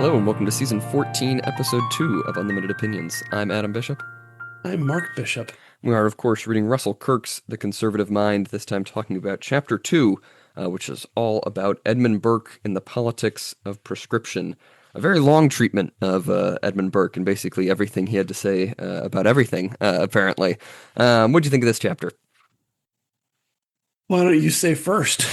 Hello and welcome to season 14, episode 2 of Unlimited Opinions. I'm Adam Bishop. I'm Mark Bishop. We are, of course, reading Russell Kirk's The Conservative Mind, this time talking about chapter 2, which is all about Edmund Burke and the politics of prescription. A very long treatment of Edmund Burke and basically everything he had to say about everything, apparently. What do you think of this chapter? Why don't you say first?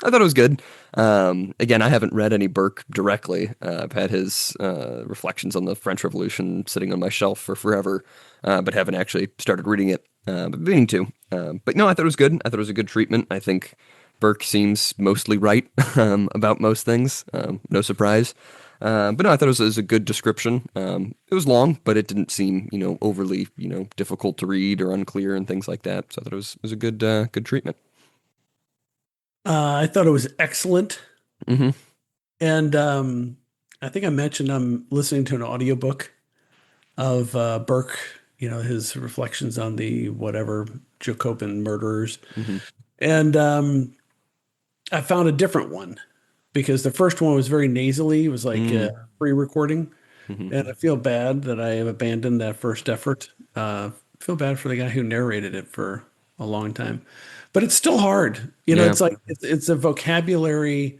I thought it was good. Again, I haven't read any Burke directly. I've had his reflections on the French Revolution sitting on my shelf for forever, but haven't actually started reading it, but meaning to. But no, I thought it was good. I thought it was a good treatment. I think Burke seems mostly right about most things. No surprise. But no, I thought it was a good description. It was long, but it didn't seem, overly, difficult to read or unclear and things like that. So I thought it was a good treatment. I thought it was excellent. Hmm. And I think I mentioned I'm listening to an audiobook of Burke, his reflections on the whatever Jacobin murderers. Hmm. And I found a different one because the first one was very nasally. It was like pre-recording. Hmm. And I feel bad that I have abandoned that first effort. Feel bad for the guy who narrated it for a long time, but it's still hard. Yeah. It's like it's a vocabulary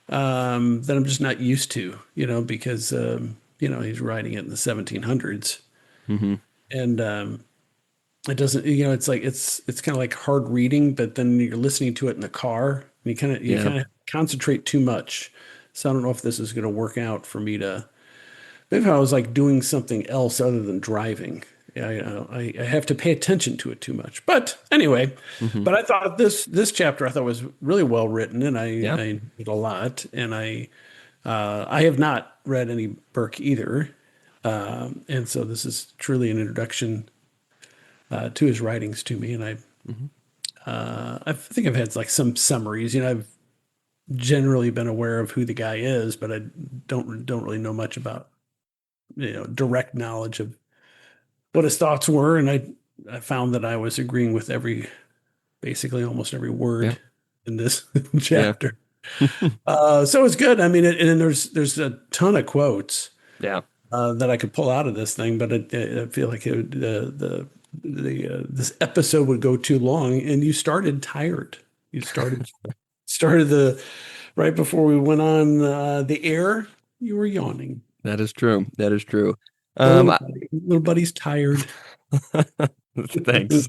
that I'm just not used to. Because he's writing it in the 1700s, Hmm. and it doesn't. It's like it's kind of like hard reading, but then you're listening to it in the car, and you Yeah. kind of concentrate too much. So I don't know if this is going to work out for me to. Maybe if I was like doing something else other than driving. I have to pay attention to it too much. But anyway, Hmm. but I thought this chapter I thought was really well written, and Yeah. I enjoyed it a lot. And I have not read any Burke either, and so this is truly an introduction to his writings to me. And Hmm. I think I've had like some summaries. I've generally been aware of who the guy is, but I don't really know much about direct knowledge of what his thoughts were, and I found that I was agreeing with basically almost every Yeah. word in this Yeah. chapter. So it's good. I mean, and there's a ton of quotes Yeah. that I could pull out of this thing, but I feel like this episode would go too long, and you started tired. You started the right before we went on the air. You were yawning. That is true. That is true. The Um, I- little buddy's tired. Thanks.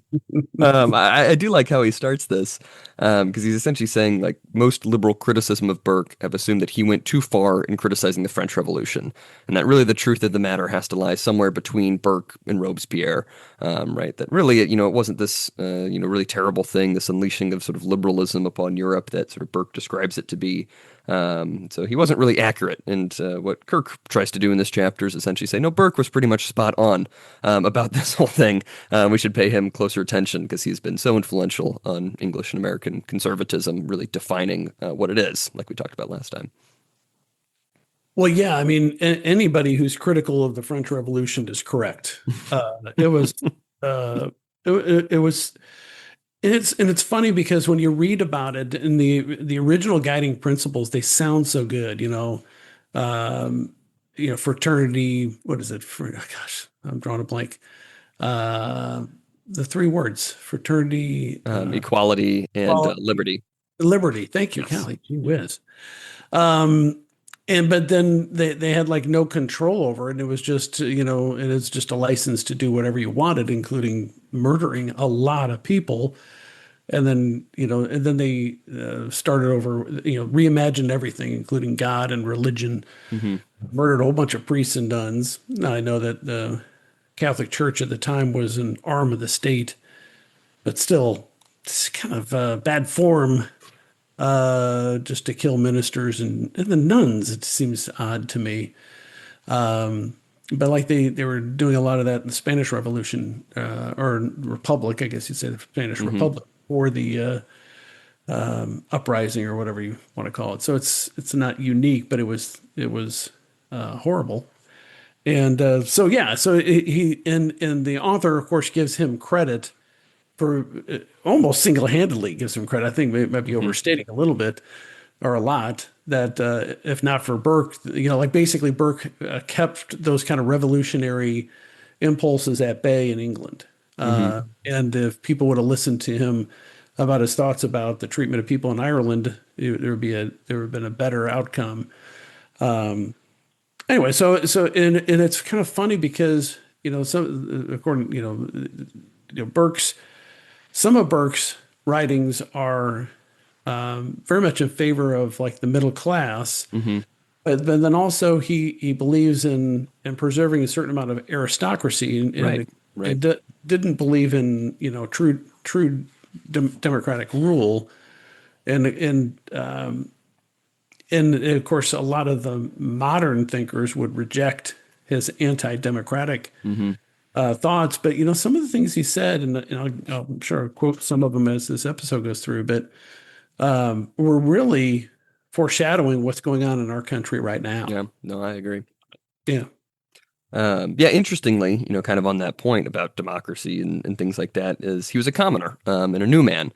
I do like how he starts this, because he's essentially saying like most liberal criticism of Burke have assumed that he went too far in criticizing the French Revolution, and that really the truth of the matter has to lie somewhere between Burke and Robespierre, right? That really, it wasn't this, really terrible thing, this unleashing of sort of liberalism upon Europe that sort of Burke describes it to be. So he wasn't really accurate, and what Kirk tries to do in this chapter is essentially say, no, Burke was pretty much spot on about this whole thing. We should pay him closer attention because he's been so influential on English and American conservatism, really defining what it is, like we talked about last time. Well, yeah, I mean, anybody who's critical of the French Revolution is correct. It was, it was, and it's funny because when you read about it in the original guiding principles, they sound so good, fraternity. What is it? Gosh, I'm drawing a blank. Uh, the three words: fraternity, Equality and equality, liberty. liberty. Thank you, Yes. Callie. Gee whiz. Um, but then they had like no control over it. And it was just, it is just a license to do whatever you wanted, including murdering a lot of people. And then they started over, reimagined everything, including God and religion, Hmm. murdered a whole bunch of priests and nuns. Now, I know that the Catholic Church at the time was an arm of the state, but still, it's kind of bad form just to kill ministers and the nuns. It seems odd to me. But like they were doing a lot of that in the Spanish Revolution or Republic, I guess you'd say the Spanish Hmm. Republic, or the uprising or whatever you want to call it. So it's not unique, but it was horrible. And so yeah, so he and the author, of course, gives him credit for almost single-handedly gives him credit. I think it might be Hmm. overstating a little bit or a lot, that if not for Burke, like basically Burke kept those kind of revolutionary impulses at bay in England. Hmm. And if people would have listened to him about his thoughts about the treatment of people in Ireland, there would have been a better outcome. Anyway, and it's kind of funny because some according Burke's some of Burke's writings are very much in favor of like the middle class, Hmm. but then also he believes in preserving a certain amount of aristocracy Right. and Right. didn't believe in true democratic rule and of course a lot of the modern thinkers would reject his anti-democratic Hmm. thoughts. But some of the things he said, and I'm sure I'll quote some of them as this episode goes through, but were really foreshadowing what's going on in our country right now. Yeah. No, I agree. Yeah. Yeah, interestingly, kind of on that point about democracy and things like that, is he was a commoner and a new man.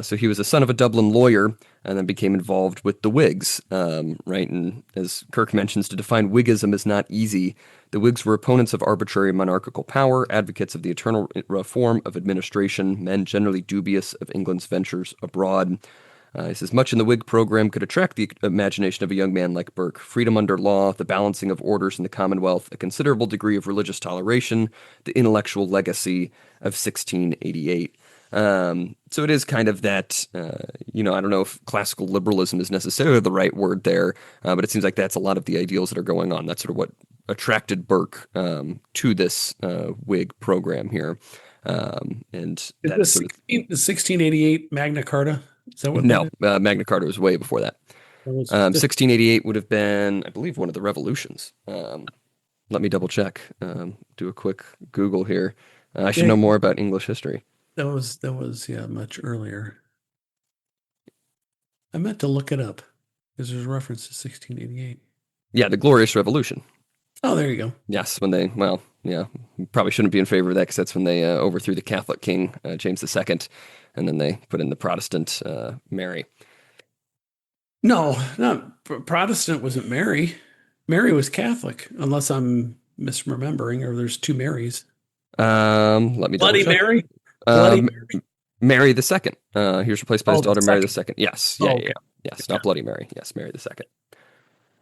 So he was a son of a Dublin lawyer and then became involved with the Whigs, right? And as Kirk mentions, to define Whiggism is not easy. The Whigs were opponents of arbitrary monarchical power, advocates of the eternal reform of administration, men generally dubious of England's ventures abroad. He says, much in the Whig program could attract the imagination of a young man like Burke. Freedom under law, the balancing of orders in the Commonwealth, a considerable degree of religious toleration, the intellectual legacy of 1688. So it is kind of that, I don't know if classical liberalism is necessarily the right word there, but it seems like that's a lot of the ideals that are going on. That's sort of what attracted Burke to this Whig program here. And Is that's this sort of 1688 Magna Carta? Is that what that no, is? Magna Carta was way before that. That was 1688 would have been, I believe, one of the revolutions. Let me double check. Do a quick Google here. I should yeah, know more about English history. that was yeah, much earlier. I meant to look it up because there's a reference to 1688. Yeah, the Glorious Revolution. Oh, there you go. Yes, when they, well, yeah, probably shouldn't be in favor of that because that's when they overthrew the Catholic king, James II, and then they put in the Protestant Mary. No, not Protestant wasn't Mary. Mary was Catholic, unless I'm misremembering, or there's two Marys. Let me double Bloody check. Mary? Bloody Um, Mary? Mary II. He was replaced by his Oh, the daughter Mary second. II. Yes, yeah, Oh, yeah, okay. yeah. Yes, Yeah. not Bloody Mary. Yes, Mary II.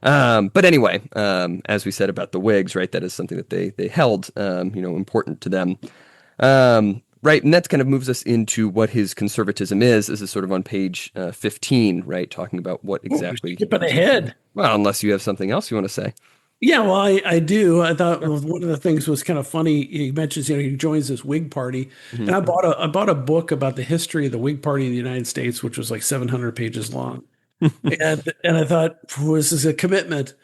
But anyway, as we said about the Whigs, right, that is something that they held, important to them. Right, and that kind of moves us into what his conservatism is. This is sort of on page 15, right, talking about what Oh, you're exactly. skipping ahead. Well, unless you have something else you want to say. Yeah, well, I do. I thought Sure. one of the things was kind of funny. He mentions, he joins this Whig party, Hmm. and I bought a book about the history of the Whig Party in the United States, which was like 700 pages long, and I thought, this is a commitment.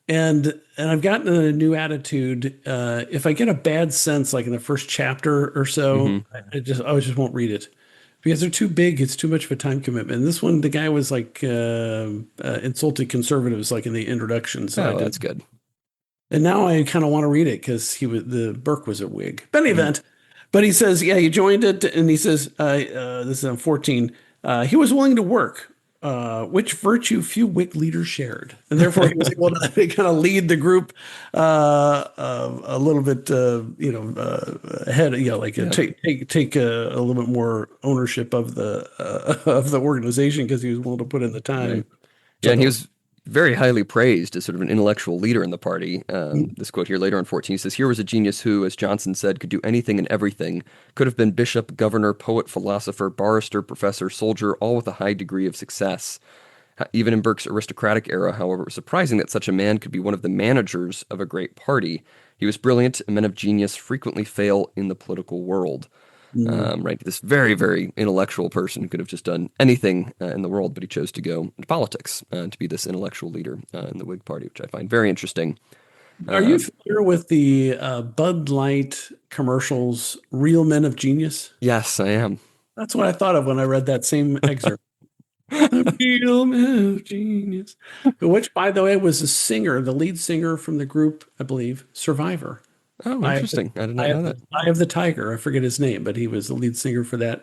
And I've gotten a new attitude. If I get a bad sense, like in the first chapter or so, Hmm. I just won't read it because they're too big. It's too much of a time commitment. And this one, the guy was like insulted conservatives, like in the introduction. So I Oh, did, that's good. and now I kind of want to read it because the Burke was a Whig. But in any Hmm. event, but he says, yeah, he joined it, and he says, this is on 14. He was willing to work, which virtue few Whig leaders shared, and therefore he was able to kind of lead the group a little bit, ahead. Like Yeah. take a little bit more ownership of the of the organization because he was willing to put in the Right. time. Yeah, So I and he thought, was very highly praised as sort of an intellectual leader in the party. mm, This quote here later on 14 says, here was a genius who, as Johnson said, could do anything and everything, could have been bishop, governor, poet, philosopher, barrister, professor, soldier, all with a high degree of success. Even in Burke's aristocratic era, however, it was surprising that such a man could be one of the managers of a great party. He was brilliant, and men of genius frequently fail in the political world. mm. Right, this very, very intellectual person who could have just done anything in the world, but he chose to go into politics to be this intellectual leader in the Whig Party, which I find very interesting. Are you Um, familiar with the Bud Light commercials, Real Men of Genius? yes, I am. That's what I thought of when I read that same excerpt. The Real Men of Genius. Which, by the way, was the singer, the lead singer from the group, I believe, Survivor. Oh, I have the, interesting. I did not know that. I have the Tiger. I forget his name, but he was the lead singer for the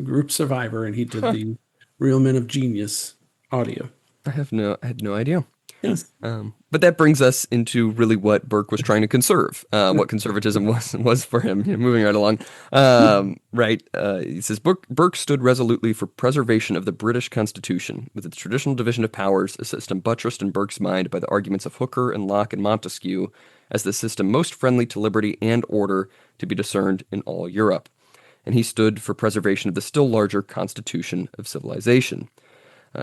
group Survivor, and he did Huh. the Real Men of Genius audio. I had no idea. Yes. But that brings us into really what Burke was trying to conserve, what conservatism was for him. Moving right along, right? He says Burke stood resolutely for preservation of the British Constitution, with its traditional division of powers, a system buttressed in Burke's mind by the arguments of Hooker and Locke and Montesquieu, as the system most friendly to liberty and order to be discerned in all Europe. And he stood for preservation of the still larger Constitution of civilization.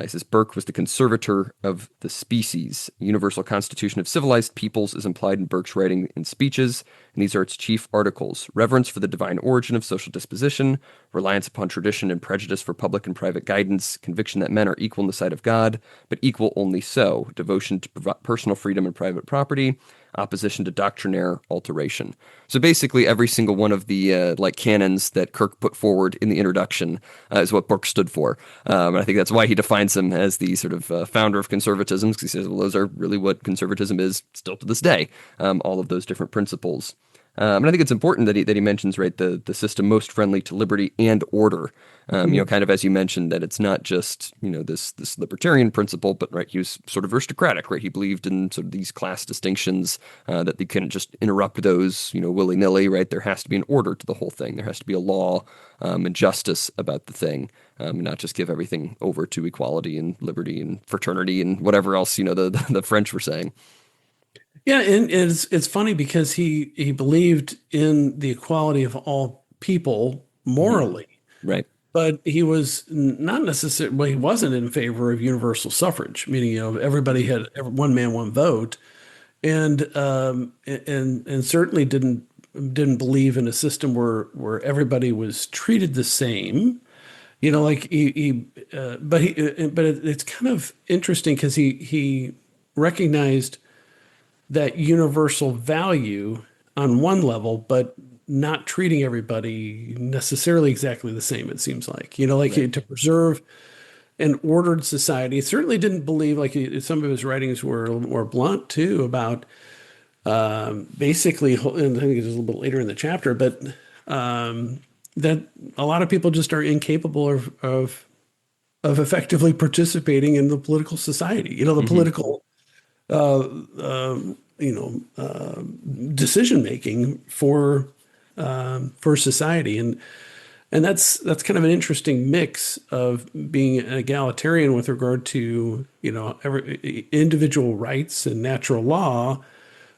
He says Burke was the conservator of the species. Universal Constitution of Civilized Peoples is implied in Burke's writing and speeches, and these are its chief articles: reverence for the divine origin of social disposition, reliance upon tradition and prejudice for public and private guidance, conviction that men are equal in the sight of God, but equal only so, devotion to personal freedom and private property, opposition to doctrinaire alteration. So basically, every single one of the like canons that Kirk put forward in the introduction is what Burke stood for, and I think that's why he defines him as the sort of founder of conservatism, because he says, well, those are really what conservatism is still to this day. All of those different principles. And I think it's important that he mentions, right, the system most friendly to liberty and order. Kind of as you mentioned, that it's not just, this libertarian principle, but right, he was sort of aristocratic, right? He believed in sort of these class distinctions, that they couldn't just interrupt those, willy-nilly, right? There has to be an order to the whole thing. There has to be a law, and justice about the thing, not just give everything over to equality and liberty and fraternity and whatever else, the French were saying. Yeah, and it's funny because he believed in the equality of all people morally, Right. but he was not necessarily, well, he wasn't in favor of universal suffrage, meaning, everybody had one man, one vote, and certainly didn't believe in a system where everybody was treated the same. Like but it's kind of interesting because he recognized that universal value on one level, but not treating everybody necessarily exactly the same, it seems like. Right. To preserve an ordered society. He certainly didn't believe, like some of his writings were a little more blunt too, about basically, and I think it's a little bit later in the chapter, but that a lot of people just are incapable of effectively participating in the political society, the Hmm. political uh, uh, decision making for society, and that's kind of an interesting mix of being an egalitarian with regard to individual rights and natural law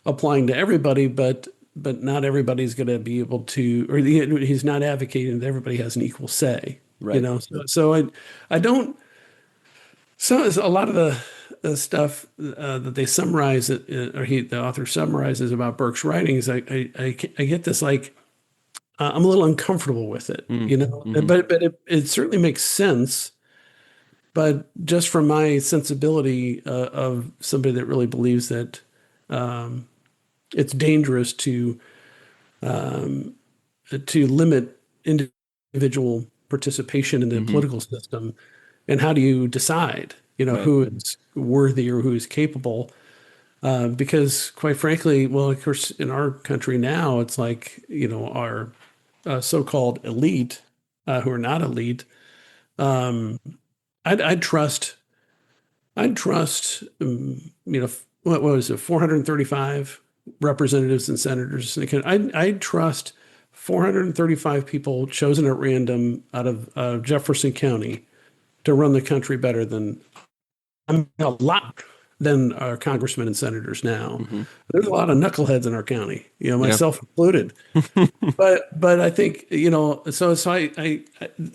applying to everybody, but not everybody's going to be able to, or he's not advocating that everybody has an equal say. Right. So I don't. So it's a lot of the stuff that they summarize, the author summarizes about Burke's writings. I get this, like, I'm a little uncomfortable with it, Mm-hmm. but it certainly makes sense. But just from my sensibility of somebody that really believes that it's dangerous to limit individual participation in the Hmm. political system, and how do you decide, Right. who is worthy or who is capable? Because quite frankly, well, of course, in our country now, it's like, our so-called elite, who are not elite. Um, I'd trust, what was it, 435 representatives and senators. I'd trust 435 people chosen at random out of Jefferson County to run the country better than, I mean, a lot than our congressmen and senators now. Hmm. There's a lot of knuckleheads in our county, Yeah. myself included. But I think, so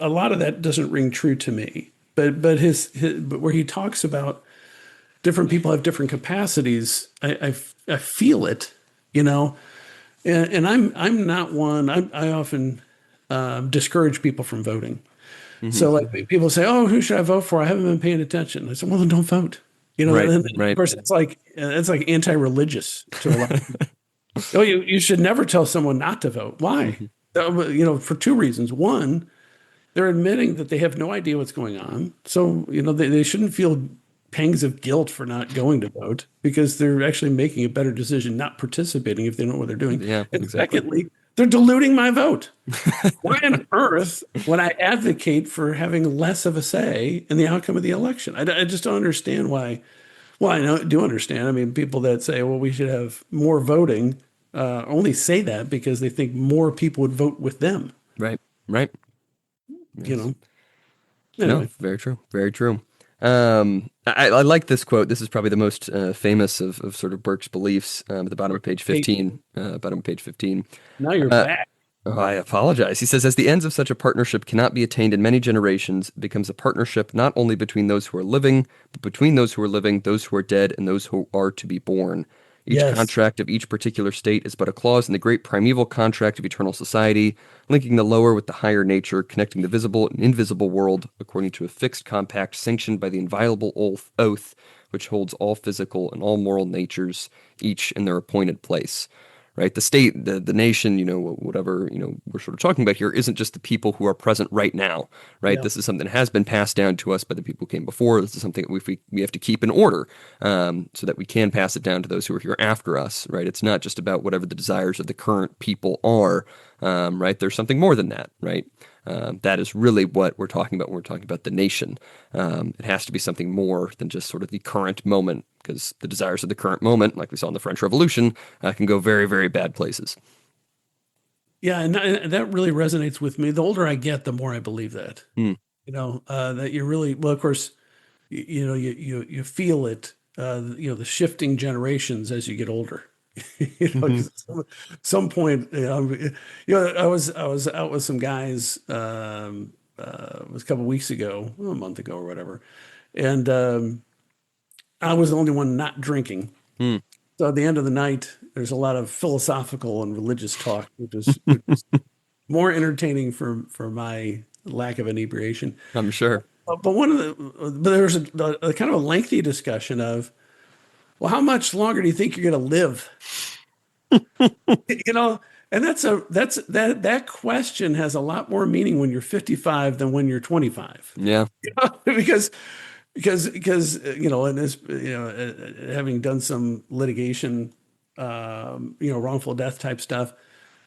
a lot of that doesn't ring true to me. But where he talks about different people have different capacities, I feel it, you know. And I'm not one. I often discourage people from voting. Hmm. So like people say, "Oh, who should I vote for?" I haven't been paying attention. I said, "Well, then don't vote." Right. And of Right. course it's like anti-religious to a lot of people. Oh, you should never tell someone not to vote. Why? Hmm. For two reasons. One, they're admitting that they have no idea what's going on. So, they shouldn't feel pangs of guilt for not going to vote because they're actually making a better decision not participating if they know what they're doing. Yeah. And Exactly. secondly, They're diluting my vote. Why on earth would I advocate for having less of a say in the outcome of the election? I just don't understand why. Well, do understand. I mean, people that say, well, we should have more voting only say that because they think more people would vote with them. Right. Right. You Yes. know. No, Anyway, very true. Very true. I like this quote. This is probably the most famous of sort of Burke's beliefs at the bottom of page hey, 15. Bottom of page 15. now you're Uh, back. oh, I apologize. He says, as the ends of such a partnership cannot be attained in many generations, it becomes a partnership not only between those who are living, but between those who are living, those who are dead, and those who are to be born. Each Yes. contract of each particular state is but a clause in the great primeval contract of eternal society, linking the lower with the higher nature, connecting the visible and invisible world according to a fixed compact sanctioned by the inviolable oath which holds all physical and all moral natures, each in their appointed place. Right? The state, the nation, whatever, we're sort of talking about here isn't just the people who are present right now, right? Yeah. This is something that has been passed down to us by the people who came before. This is something that we have to keep in order so that we can pass it down to those who are here after us, right? It's not just about whatever the desires of the current people are, right? There's something more than that, right? That is really what we're talking about when we're talking about the nation. It has to be something more than just sort of the current moment, because the desires of the current moment, like we saw in the French Revolution, can go very, very bad places. Yeah, and that really resonates with me. The older I get, the more I believe that. Mm. That you're really well. Of course, you feel it. The shifting generations as you get older. 'Cause at some point, I was out with some guys. It was a couple of weeks ago, well, a month ago or whatever, and I was the only one not drinking. Mm. So at the end of the night, there's a lot of philosophical and religious talk, which is more entertaining for my lack of inebriation. I'm sure. But there's a kind of a lengthy discussion of, well, how much longer do you think you're going to live? And that question has a lot more meaning when you're 55 than when you're 25. Yeah. because and this having done some litigation, wrongful death type stuff,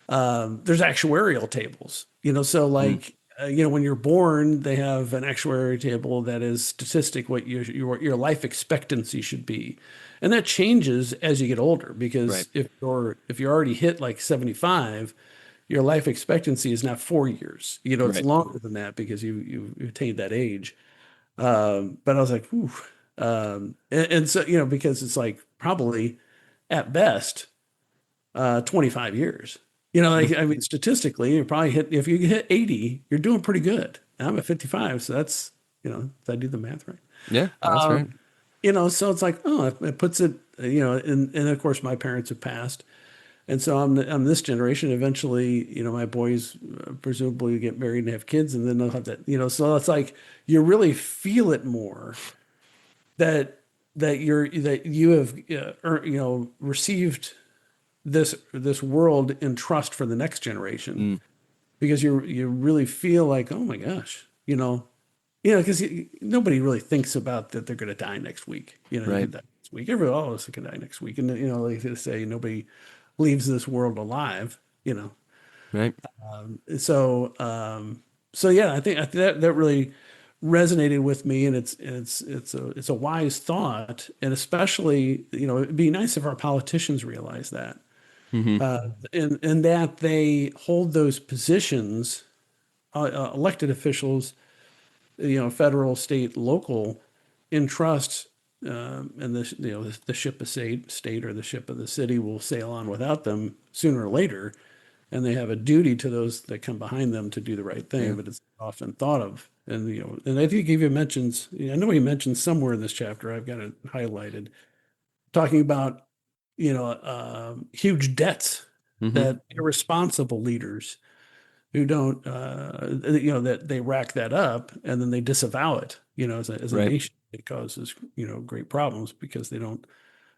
there's actuarial tables, so Mm. like when you're born, they have an actuarial table that is statistic what your life expectancy should be, and that changes as you get older Right. because if you're already hit like 75, your life expectancy is not 4 years. It's Right. longer than that because you attained that age. But I was like, ooh. And so, because it's like probably at best, 25 years. Like, I mean, statistically, if you hit 80, you're doing pretty good. And I'm at 55, so that's, if I do the math right. Yeah, that's right. So it's like, oh, it puts it, and of course my parents have passed. And so I'm this generation. Eventually, my boys presumably get married and have kids, and then they'll have that. So it's like you really feel it more that you have received this world in trust for the next generation Mm. because you really feel like, oh my gosh, because nobody really thinks about that they're going to die next week. You Right. could die next week. Everybody always can die next week, and like they say, nobody leaves this world alive. Right. So yeah, I think that really resonated with me, and it's a wise thought, and especially it'd be nice if our politicians realize that, Hmm. and that they hold those positions, elected officials, federal, state, local, in trust, and the ship of state or the ship of the city will sail on without them sooner or later, and they have a duty to those that come behind them to do the right thing. Yeah. But it's often thought of, and and I think he even mentions, I know he mentions somewhere in this chapter, I've got it highlighted, talking about huge debts Hmm. that irresponsible leaders who don't, that they rack that up and then they disavow it, as a Right. nation. It causes, great problems because they don't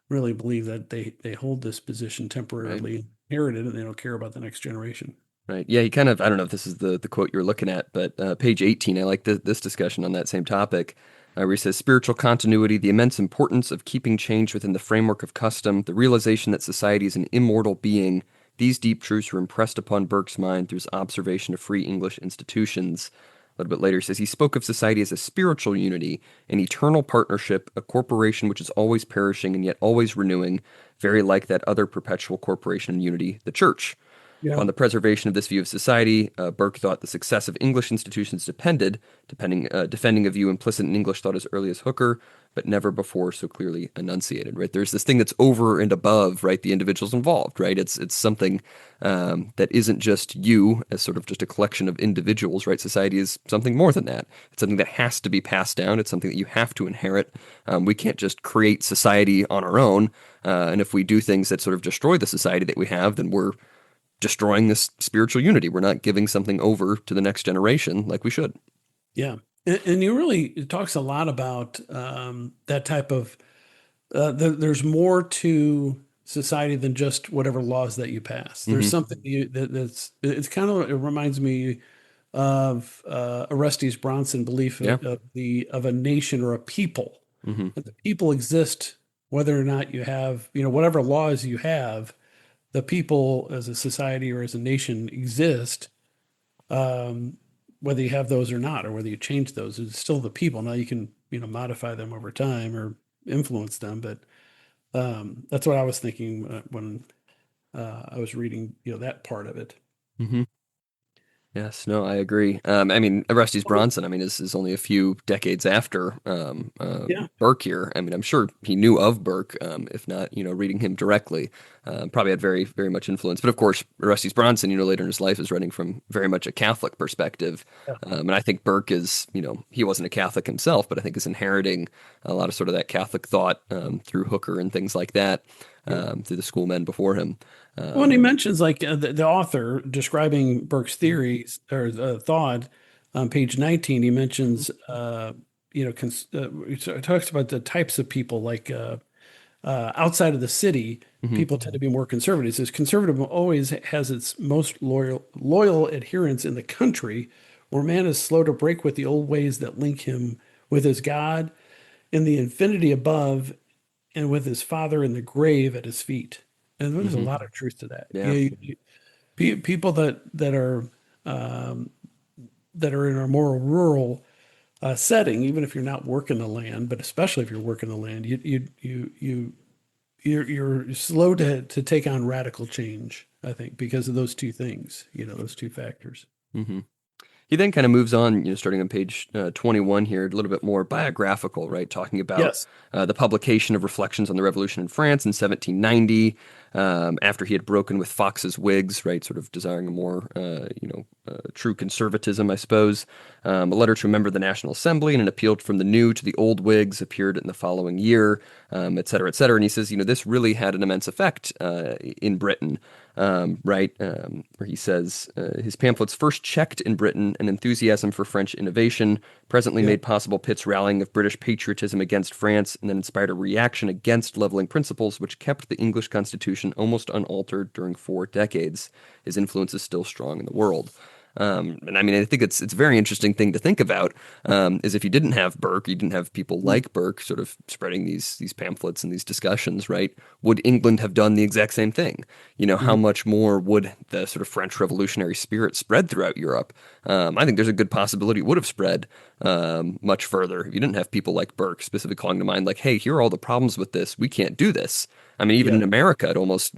really believe that they hold this position Right. temporarily inherited and they don't care about the next generation. Right. Yeah, he kind of, I don't know if this is the quote you're looking at, but page 18, I like this discussion on that same topic, where he says spiritual continuity, the immense importance of keeping change within the framework of custom, the realization that society is an immortal being These deep truths were impressed upon Burke's mind through his observation of free English institutions. A little bit later, he says he spoke of society as a spiritual unity, an eternal partnership, a corporation which is always perishing and yet always renewing, very like that other perpetual corporation and unity, the church. Yeah. On the preservation of this view of society, Burke thought the success of English institutions defending a view implicit in English thought as early as Hooker, but never before so clearly enunciated. Right, there's this thing that's over and above, right, the individuals involved. Right, it's something that isn't just you as sort of just a collection of individuals. Right, society is something more than that. It's something that has to be passed down. It's something that you have to inherit. We can't just create society on our own. And if we do things that sort of destroy the society that we have, then we're destroying this spiritual unity. We're not giving something over to the next generation like we should. Yeah. And you really, it talks a lot about that type of, there's more to society than just whatever laws that you pass. There's Hmm. something it's kind of, it reminds me of Orestes Bronson belief Yeah. of a nation or a people. Hmm. That the people exist whether or not you have, whatever laws you have, the people as a society or as a nation exist, um, whether you have those or not, or whether you change those, it's still the people. Now you can, modify them over time or influence them, but that's what I was thinking when I was reading, that part of it. Hmm. Yes, no, I agree. I mean, Orestes Bronson, I mean, is only a few decades after Yeah. Burke here. I mean, I'm sure he knew of Burke, if not, reading him directly. Probably had very, very much influence. But of course, Orestes Bronson, later in his life is writing from very much a Catholic perspective. Yeah. And I think Burke is, he wasn't a Catholic himself, but I think is inheriting a lot of sort of that Catholic thought through Hooker and things like that, through the schoolmen before him. When he mentions like the author describing Burke's theories or thought on page 19, he mentions, he talks about the types of people like outside of the city, Hmm. people tend to be more conservative. He says conservative always has its most loyal adherents in the country, where man is slow to break with the old ways that link him with his God in the infinity above and with his Father in the grave at his feet. And there's a Hmm. lot of truth to that. Yeah. People um, that are in a more rural setting, even if you're not working the land, but especially if you're working the land, you're slow to take on radical change, I think, because of those two things, those two factors. Hmm. He then kind of moves on, starting on page 21 here, a little bit more biographical, right? Talking about Yes. the publication of Reflections on the Revolution in France in 1790, after he had broken with Fox's Whigs, right? Sort of desiring a more, true conservatism, I suppose. A letter to a member of the National Assembly and an appeal from the new to the old Whigs appeared in the following year, et cetera, et cetera. And he says, this really had an immense effect in Britain. Right, where he says his pamphlets first checked in Britain an enthusiasm for French innovation, presently Yeah. made possible Pitt's rallying of British patriotism against France, and then inspired a reaction against leveling principles which kept the English Constitution almost unaltered during 4 decades. His influence is still strong in the world. And I mean, I think it's a very interesting thing to think about. Is if you didn't have Burke, you didn't have people like Burke sort of spreading these pamphlets and these discussions, right? Would England have done the exact same thing? How Mhm. much more would the sort of French revolutionary spirit spread throughout Europe? I think there's a good possibility it would have spread much further if you didn't have people like Burke specifically calling to mind, like, hey, here are all the problems with this. We can't do this. I mean, even Yeah. in America, it almost,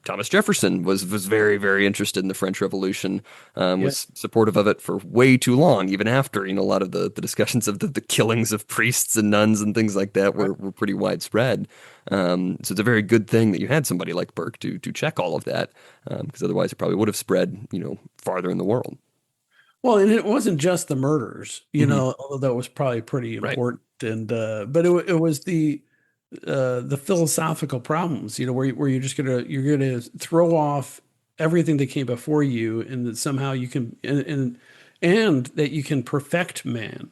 Thomas Jefferson was very, very interested in the French Revolution, Yeah. was supportive of it for way too long, even after, a lot of the discussions of the killings of priests and nuns and things like that Right. were pretty widespread. So it's a very good thing that you had somebody like Burke to check all of that, because otherwise it probably would have spread, farther in the world. Well, and it wasn't just the murders, Hmm. although that was probably pretty Right. important. And but it was the philosophical problems, where you're gonna throw off everything that came before you, and that somehow you can and that you can perfect man.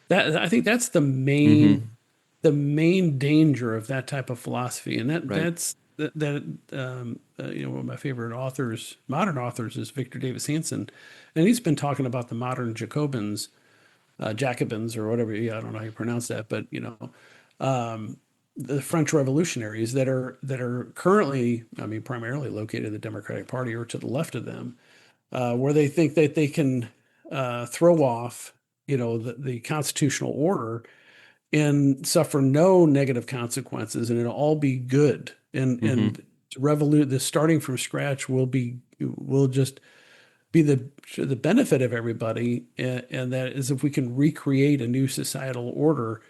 That I think that's Hmm. the main danger of that type of philosophy, and Right. one of my favorite authors, modern authors, is Victor Davis Hanson, and he's been talking about the modern Jacobins, or whatever. Yeah, I don't know how you pronounce that, but the French revolutionaries that are currently, I mean, primarily located in the Democratic Party or to the left of them, where they think that they can throw off, the constitutional order and suffer no negative consequences, and it'll all be good. And Hmm. and revolute the starting from scratch will just be the benefit of everybody, and that is if we can recreate a new societal order,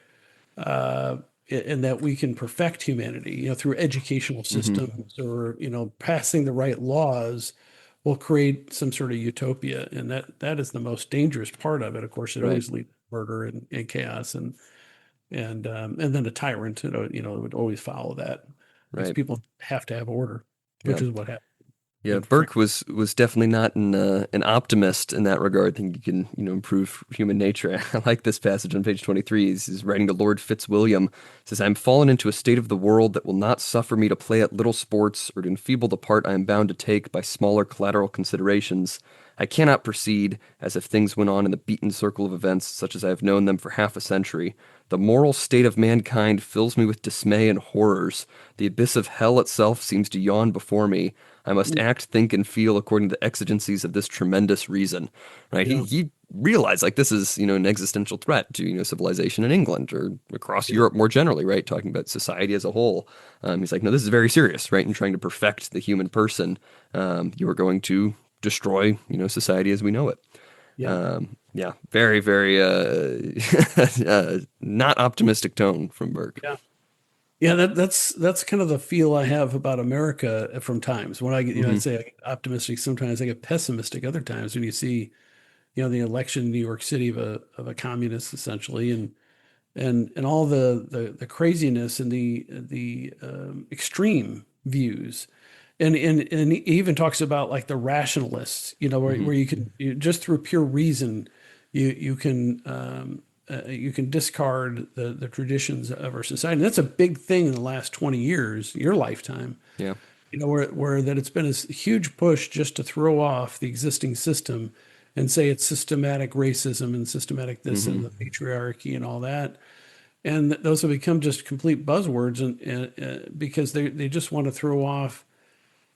uh, and that we can perfect humanity, through educational Hmm. systems or passing the right laws, will create some sort of utopia, and that is the most dangerous part of it. Of course, it Right. always leads to murder and chaos, and then a tyrant, would always follow that because Right. people have to have order, Yeah. which is what happened Yeah, with France. Burke was definitely not an optimist in that regard. I think you can improve human nature. I like this passage on page 23. He's writing to Lord Fitzwilliam. He says, "I'm fallen into a state of the world that will not suffer me to play at little sports or to enfeeble the part I am bound to take by smaller collateral considerations. I cannot proceed as if things went on in the beaten circle of events such as I have known them for half a century. The moral state of mankind fills me with dismay and horrors. The abyss of hell itself seems to yawn before me. I must act, think, and feel according to the exigencies of this tremendous reason." Right? He Yeah, he realized like this is an existential threat to civilization in England or across yeah, Europe more generally. Right? Talking about society as a whole. He's like, no, this is very serious. Right? And trying to perfect the human person, you are going to destroy society as we know it. yeah. Yeah, very, very not optimistic tone from Burke. Yeah. Yeah, that's kind of the feel I have about America from times when I Hmm. say I get optimistic. Sometimes I get pessimistic. Other times when you see, the election in New York City of a communist essentially, and all the craziness and the extreme views, and he even talks about like the rationalists, Hmm. where just through pure reason, you can discard the traditions of our society. And that's a big thing in the last 20 years, your lifetime, Yeah. where that it's been a huge push just to throw off the existing system and say it's systematic racism and systematic this Hmm. and the patriarchy and all that. And those have become just complete buzzwords, and because they just want to throw off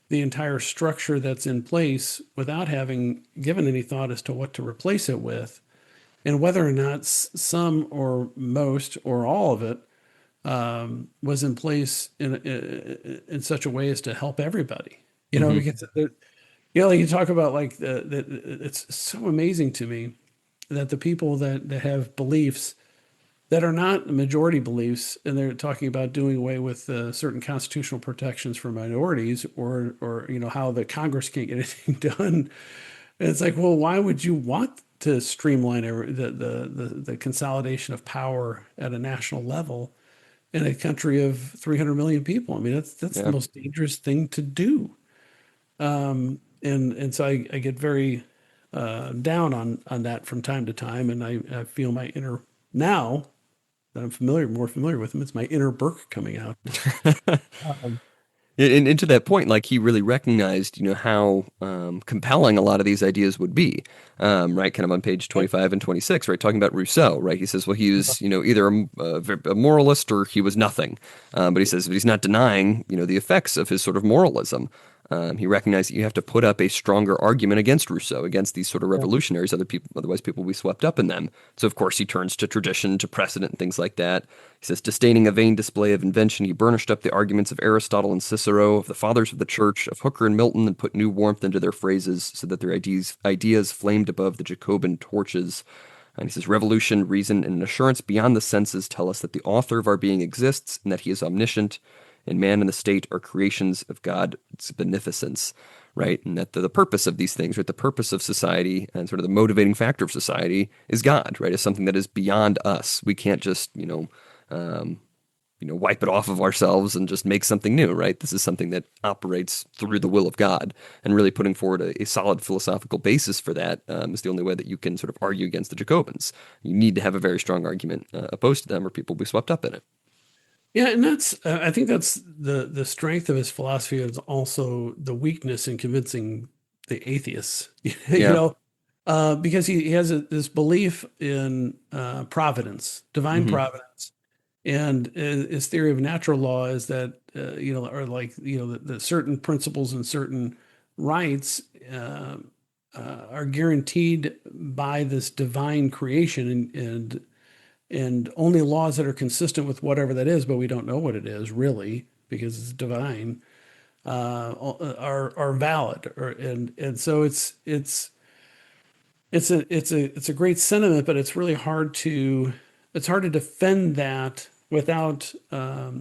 the entire structure that's in place without having given any thought as to what to replace it with, and whether or not some or most or all of it was in place in such a way as to help everybody. Hmm. Because like you talk about like it's so amazing to me that the people that have beliefs that are not majority beliefs, and they're talking about doing away with certain constitutional protections for minorities, or how the Congress can't get anything done. And it's like, well, why would you want to streamline the consolidation of power at a national level in a country of 300 million people? I mean, that's the Yeah. most dangerous thing to do. And so I get very down on that from time to time, and I feel my inner now that I'm more familiar with him. It's my inner Burke coming out. Um, And to that point, like he really recognized, how compelling a lot of these ideas would be, right? Kind of on page yeah, 25 and 26, right? Talking about Rousseau, right? He says, well, he was, either a moralist or he was nothing. But he says, but he's not denying, the effects of his sort of moralism. He recognized that you have to put up a stronger argument against Rousseau, against these sort of yeah, revolutionaries. Other people, otherwise, people will be swept up in them. So, of course, he turns to tradition, to precedent, and things like that. He says, disdaining a vain display of invention, he burnished up the arguments of Aristotle and Cicero, of the fathers of the church, of Hooker and Milton, and put new warmth into their phrases, so that their ideas flamed above the Jacobin torches. And he says, revolution, reason, and an assurance beyond the senses tell us that the author of our being exists and that he is omniscient, and man and the state are creations of God's beneficence, right? And that the purpose of these things, right, the purpose of society and sort of the motivating factor of society is God, right? Is something that is beyond us. We can't just, um, wipe it off of ourselves and just make something new, right? This is something that operates through the will of God, and really putting forward a solid philosophical basis for that is the only way that you can sort of argue against the Jacobins. You need to have a very strong argument opposed to them, or people will be swept up in it. yeah, and that's I think that's the strength of his philosophy is also the weakness in convincing the atheists. you Yeah. know, because he has this belief in providence, divine Hmm. providence, And his theory of natural law is that, or like, the certain principles and certain rights are guaranteed by this divine creation, and only laws that are consistent with whatever that is, but we don't know what it is really because it's divine, are valid. And so it's a great sentiment, but it's hard to defend that without a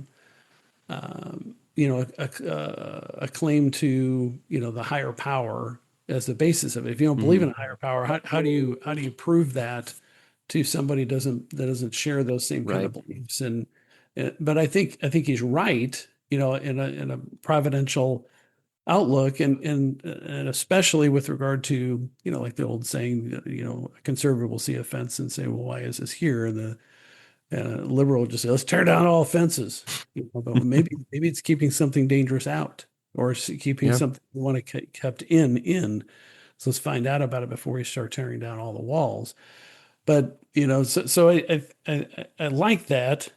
claim to the higher power as the basis of it. If you don't believe Hmm. in a higher power, how do you prove that to somebody that doesn't share those same kind Right. of beliefs? And but I think he's right, in a providential outlook, and especially with regard to, like the old saying, a conservative will see a fence and say, well, why is this here? And the liberal just say, let's tear down all fences. But maybe it's keeping something dangerous out, or keeping Yeah. something we want to kept in. So let's find out about it before we start tearing down all the walls. But so I like that,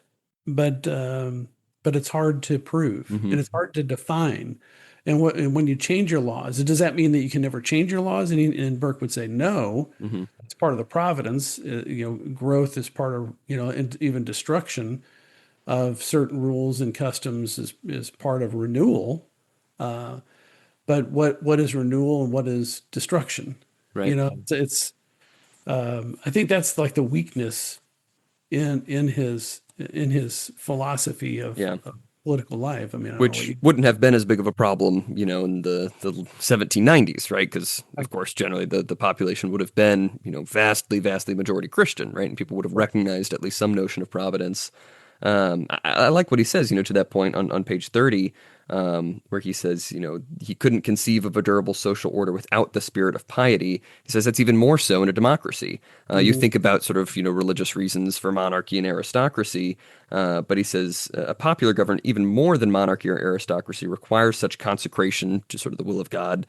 but it's hard to prove, Hmm. and it's hard to define. And when you change your laws, does that mean that you can never change your laws? And Burke would say no. Hmm. It's part of the providence. Growth is part of, and even destruction of certain rules and customs is part of renewal. But what is renewal and what is destruction? Right. I think that's like the weakness in his philosophy Yeah. of political life. I mean, I don't know what Which you. wouldn't have been as big of a problem, in the 1790s, right? Because of course, generally the population would have been, vastly, vastly majority Christian, right? And people would have Right. recognized at least some notion of providence. I like what he says, to that point on page 30, where he says, he couldn't conceive of a durable social order without the spirit of piety. He says that's even more so in a democracy. You Mhm. think about sort of, religious reasons for monarchy and aristocracy, but he says a popular government, even more than monarchy or aristocracy, requires such consecration to sort of the will of God,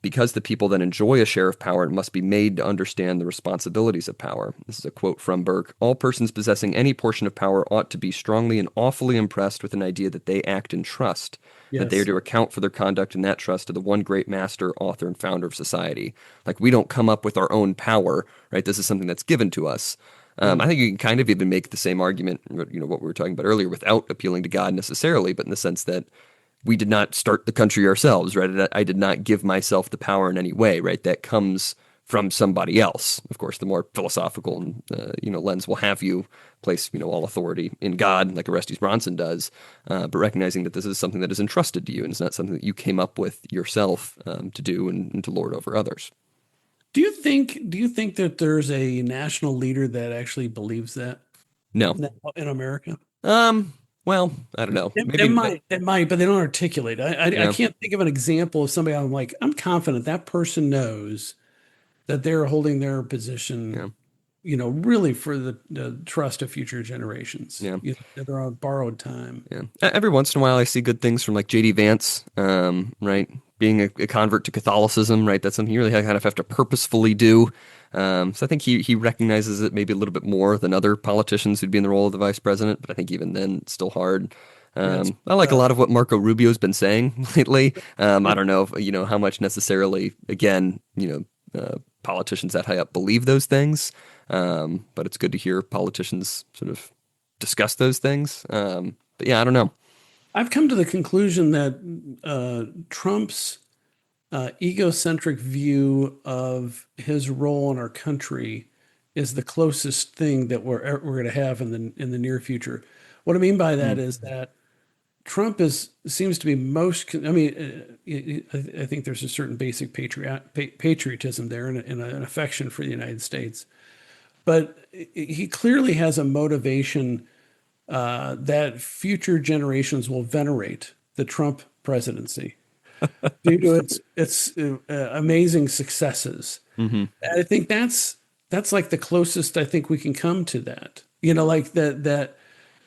because the people then enjoy a share of power. It must be made to understand the responsibilities of power. This is a quote from Burke. All persons possessing any portion of power ought to be strongly and awfully impressed with an idea that they act in trust, that they are Yes. to account for their conduct in that trust to the one great master, author, and founder of society. Like we don't come up with our own power, right? This is something that's given to us. Yeah. I think you can kind of even make the same argument, what we were talking about earlier, without appealing to God necessarily, but in the sense that we did not start the country ourselves, right? I did not give myself the power in any way, right? That comes from somebody else. Of course, the more philosophical lens will have you place all authority in God, like Orestes Bronson does, but recognizing that this is something that is entrusted to you, and it's not something that you came up with yourself to do and to lord over others. Do you think that there's a national leader that actually believes that No. now in America? Um. Well, I don't know. It Maybe. might, it might, but they don't articulate. I Yeah. can't think of an example of somebody I'm like, I'm confident that person knows that they're holding their position, Yeah. really for the trust of future generations. Yeah. That they're on borrowed time. Yeah. Every once in a while, I see good things from like J.D. Vance, right? Being a convert to Catholicism, right? That's something you really kind of have to purposefully do. So I think he recognizes it maybe a little bit more than other politicians who'd be in the role of the vice president. But I think even then, it's still hard. Yeah, it's I like a uh, lot of what Marco Rubio's been saying lately. I don't know if, how much necessarily, again, politicians that high up believe those things. But it's good to hear politicians sort of discuss those things. But yeah, I don't know. I've come to the conclusion that Trump's egocentric view of his role in our country is the closest thing that we're going to have in the near future. What I mean by that Mm. is that Trump seems to be most. I mean, I think there's a certain basic patriotism there, and an affection for the United States, but he clearly has a motivation that future generations will venerate the Trump presidency due to its amazing successes. Hmm. I think that's like the closest I think we can come to that. Like that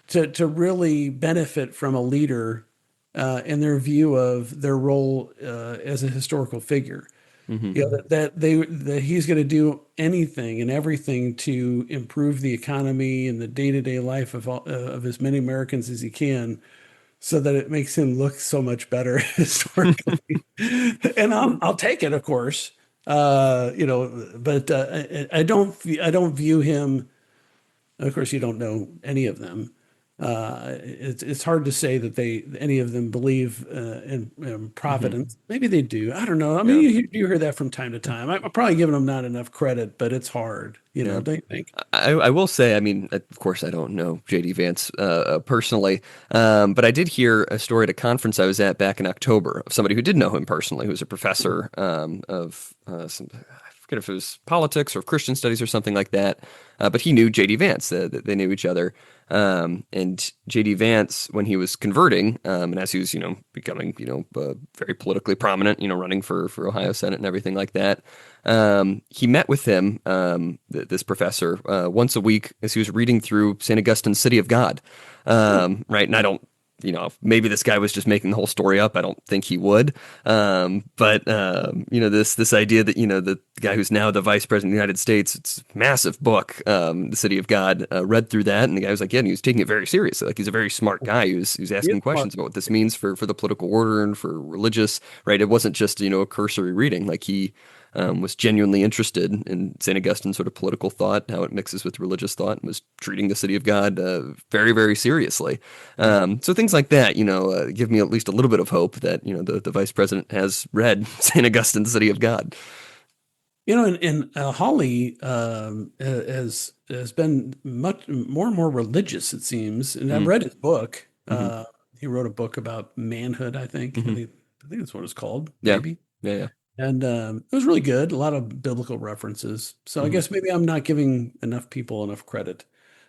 to really benefit from a leader in their view of their role as a historical figure. Hmm. You know, that he's going to do anything and everything to improve the economy and the day-to-day life of as many Americans as he can, so that it makes him look so much better historically. And I'll take it, of course. But I don't view him. Of course, you don't know any of them. It's hard to say that any of them believe in Hmm. providence. Maybe they do. I don't know. I mean, Yeah. you hear that from time to time. I'm probably giving them not enough credit, but it's hard. Yeah. Don't you think? I will say, I mean, of course, I don't know JD Vance personally, but I did hear a story at a conference I was at back in October of somebody who did know him personally, who was a professor of I forget if it was politics or Christian studies or something like that, but he knew JD Vance. They knew each other. And JD Vance, when he was converting, and as he was, becoming, very politically prominent, running for Ohio Senate and everything like that, he met with him, this professor, once a week as he was reading through St. Augustine's City of God. Right. And I don't, maybe this guy was just making the whole story up. I don't think he would. But this idea that, the guy who's now the vice president of the United States, it's a massive book, The City of God, read through that. And the guy was like, yeah, and he was taking it very seriously. Like, he's a very smart guy. He was He is asking smart. questions about what this means for the political order and for religious, right? It wasn't just, a cursory reading. Like, he was genuinely interested in St. Augustine's sort of political thought, how it mixes with religious thought, and was treating the City of God very, very seriously. So things like that, give me at least a little bit of hope that, the vice president has read St. Augustine's City of God. And Holly has been much more and more religious, it seems. And I've Mm, read his book. hmm. He wrote a book about manhood, I think. Hmm. I think that's what it's called, Yeah. maybe. Yeah. Yeah. And it was really good. A lot of biblical references. So I Hmm. guess maybe I'm not giving enough people enough credit.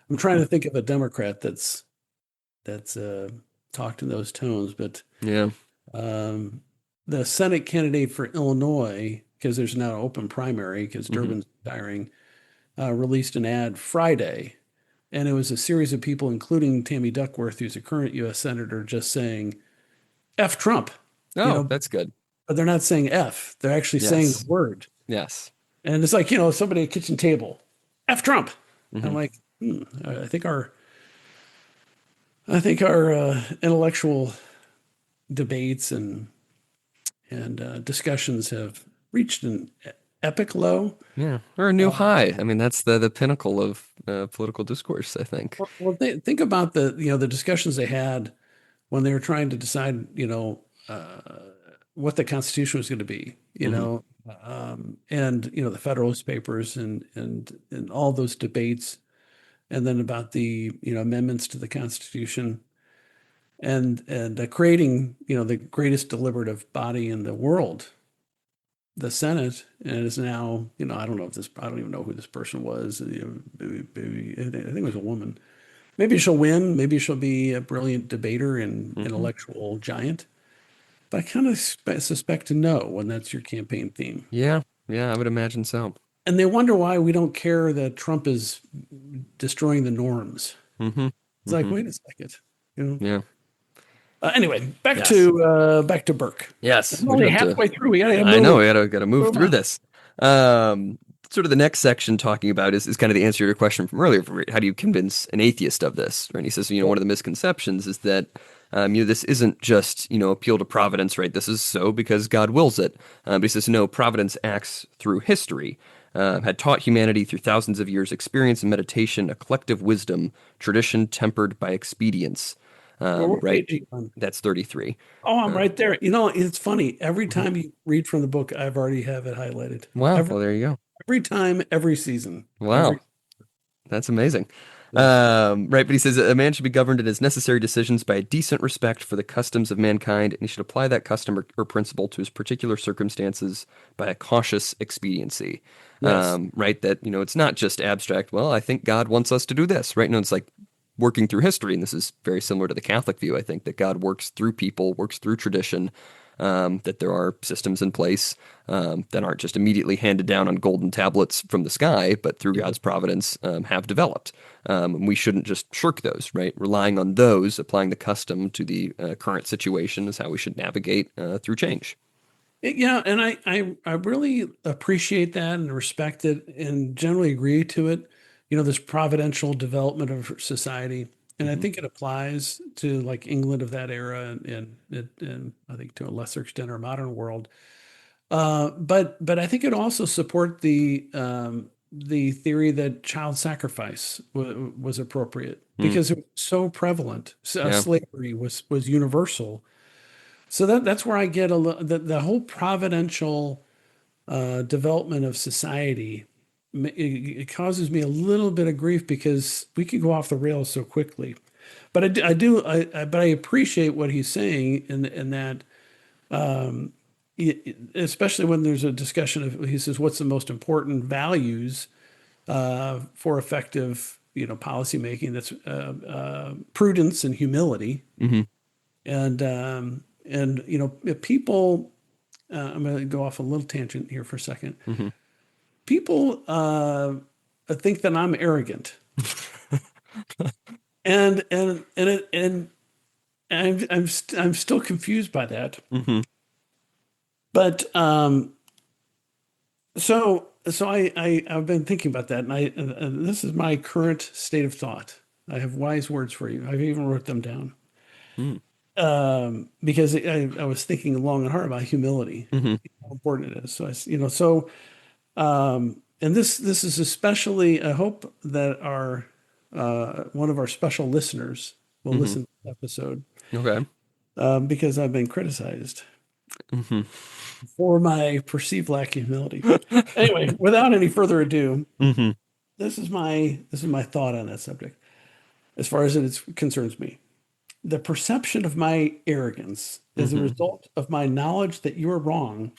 I'm trying to think of a Democrat that's talked in those tones, but Yeah. um, the Senate candidate for Illinois, because there's now an open primary because Hmm. Durbin's retiring, released an ad Friday, and it was a series of people, including Tammy Duckworth, who's a current U.S. senator, just saying "F Trump," you Oh, know, that's good. but they're not saying F; they're actually saying the Yes. word. Yes. And it's like, somebody at a kitchen table, F Trump. And I'm Hmm. like, I think our intellectual debates and discussions have reached an epic low. Yeah. Or a new Uh, high. I mean, that's the pinnacle of political discourse, I think. think about the discussions they had when they were trying to decide, what the Constitution was going to be, Hmm. and the Federalist Papers and all those debates, and then about the amendments to the Constitution, and creating the greatest deliberative body in the world, the Senate, and is now I don't know if this I don't even know who this person was. I think it was a woman. Maybe she'll win. Maybe she'll be a brilliant debater and Hmm. intellectual giant. But I kind of suspect to know when that's your campaign theme. Yeah. Yeah. I would imagine so. And they wonder why we don't care that Trump is destroying the norms. Hmm. It's like, Hmm. wait a second. You know. Yeah. Anyway, Yes. back to Burke. Yes. I'm We do only have to. halfway through. We gotta get I know moving. we gotta move Move through on. this. Sort of the next section talking about is kind of the answer to your question from earlier. How do you convince an atheist of this? Right? And he says, one of the misconceptions is that this isn't just appeal to providence, right? This is so because God wills it. But he says, no, providence acts through history. Had taught humanity through thousands of years' experience and meditation, a collective wisdom, tradition tempered by expedience. What Right? page are you on? That's 33. Oh, I'm Uh, right there. It's funny. Every mhm. time you read from the book, I've already have it highlighted. Wow. Every Well, there you go. every time, every season, Wow. That's amazing. yes. Right, but he says a man should be governed in his necessary decisions by a decent respect for the customs of mankind, and he should apply that custom or principle to his particular circumstances by a cautious expediency. Yes. Right, that it's not just abstract. Well, I think God wants us to do this, right? No, it's like working through history, and this is very similar to the Catholic view. I think that God works through people, works through tradition, that there are systems in place that aren't just immediately handed down on golden tablets from the sky, but through Yeah. God's providence have developed. And we shouldn't just shirk those, right? Relying on those, applying the custom to the current situation is how we should navigate through change. Yeah, and I really appreciate that and respect it and generally agree to it. This providential development of society, and I Hmm. think it applies to like England of that era and I think to a lesser extent our modern world. But I think it also support the theory that child sacrifice was appropriate Mm, because it was so prevalent. So, yeah. slavery was universal. So that's where I get the whole providential development of society. It causes me a little bit of grief because we can go off the rails so quickly. But but I appreciate what he's saying in that, especially when there's a discussion of, he says, what's the most important values for effective, policy making? That's prudence and humility, Hmm. and if people. I'm going to go off a little tangent here for a second. Hmm. People think that I'm arrogant, and I'm still confused by that. Hmm. But I've been thinking about that, and this is my current state of thought. I have wise words for you. I've even wrote them down Hmm. because I was thinking long and hard about humility, Hmm. how important it is. So and this is especially. I hope that our one of our special listeners will Hmm. listen to this episode Okay. because I've been criticized Hmm. for my perceived lack of humility. Anyway, without any further ado, Hmm. this is my thought on that subject as far as it concerns me. The perception of my arrogance is a Hmm. result of my knowledge that you are wrong,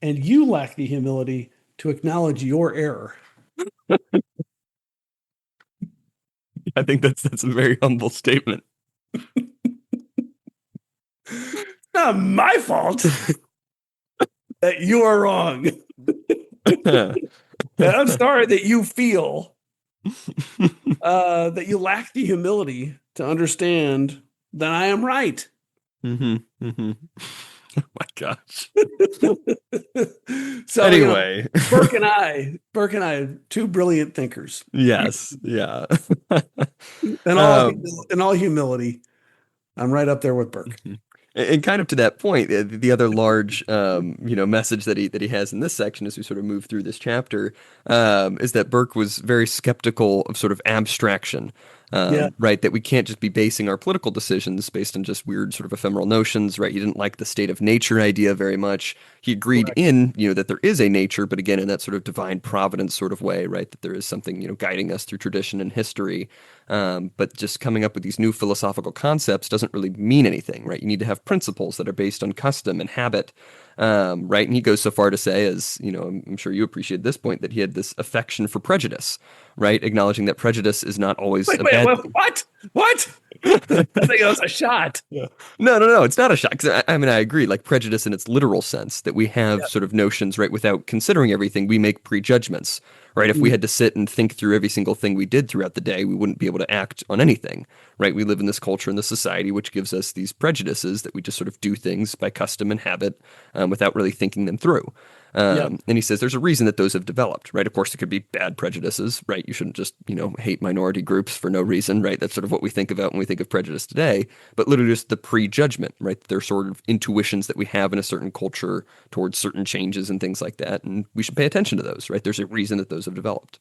and you lack the humility to acknowledge your error. I think that's a very humble statement. Not my fault that you are wrong. And I'm sorry that you feel that you lack the humility to understand that I am right. Hmm. Hmm. Oh my gosh. So, Anyway, Burke and I, two brilliant thinkers. yes, yeah. In Um, all humility, I'm right up there with Burke. mhm. And kind of to that point, the other large, message that he has in this section as we sort of move through this chapter, is that Burke was very skeptical of sort of abstraction, Yeah, right? That we can't just be basing our political decisions based on just weird sort of ephemeral notions, right? He didn't like the state of nature idea very much. He agreed correct. in, that there is a nature, but again, in that sort of divine providence sort of way, right? That there is something, guiding us through tradition and history. But just coming up with these new philosophical concepts doesn't really mean anything, right? You need to have principles that are based on custom and habit, right? And he goes so far to say, as I'm sure you appreciate this point, that he had this affection for prejudice, right? Acknowledging that prejudice is not always Wait, a wait, bad wait, thing. what? What? I think that was a shot. Yeah. No, no, no, it's not a shock. 'Cause I mean, I agree, like prejudice in its literal sense, that we have Yeah. sort of notions, right? Without considering everything, we make prejudgments, right? If we Mm, had to sit and think through every single thing we did throughout the day, we wouldn't be able to act on anything, right? We live in this culture and this society which gives us these prejudices that we just sort of do things by custom and habit, without really thinking them through. yeah. And he says there's a reason that those have developed, right? Of course, it could be bad prejudices, right? You shouldn't just, hate minority groups for no reason, right? That's sort of what we think about when we think of prejudice today. But literally just the prejudgment, right? They're sort of intuitions that we have in a certain culture towards certain changes and things like that. And we should pay attention to those, right? There's a reason that those have developed.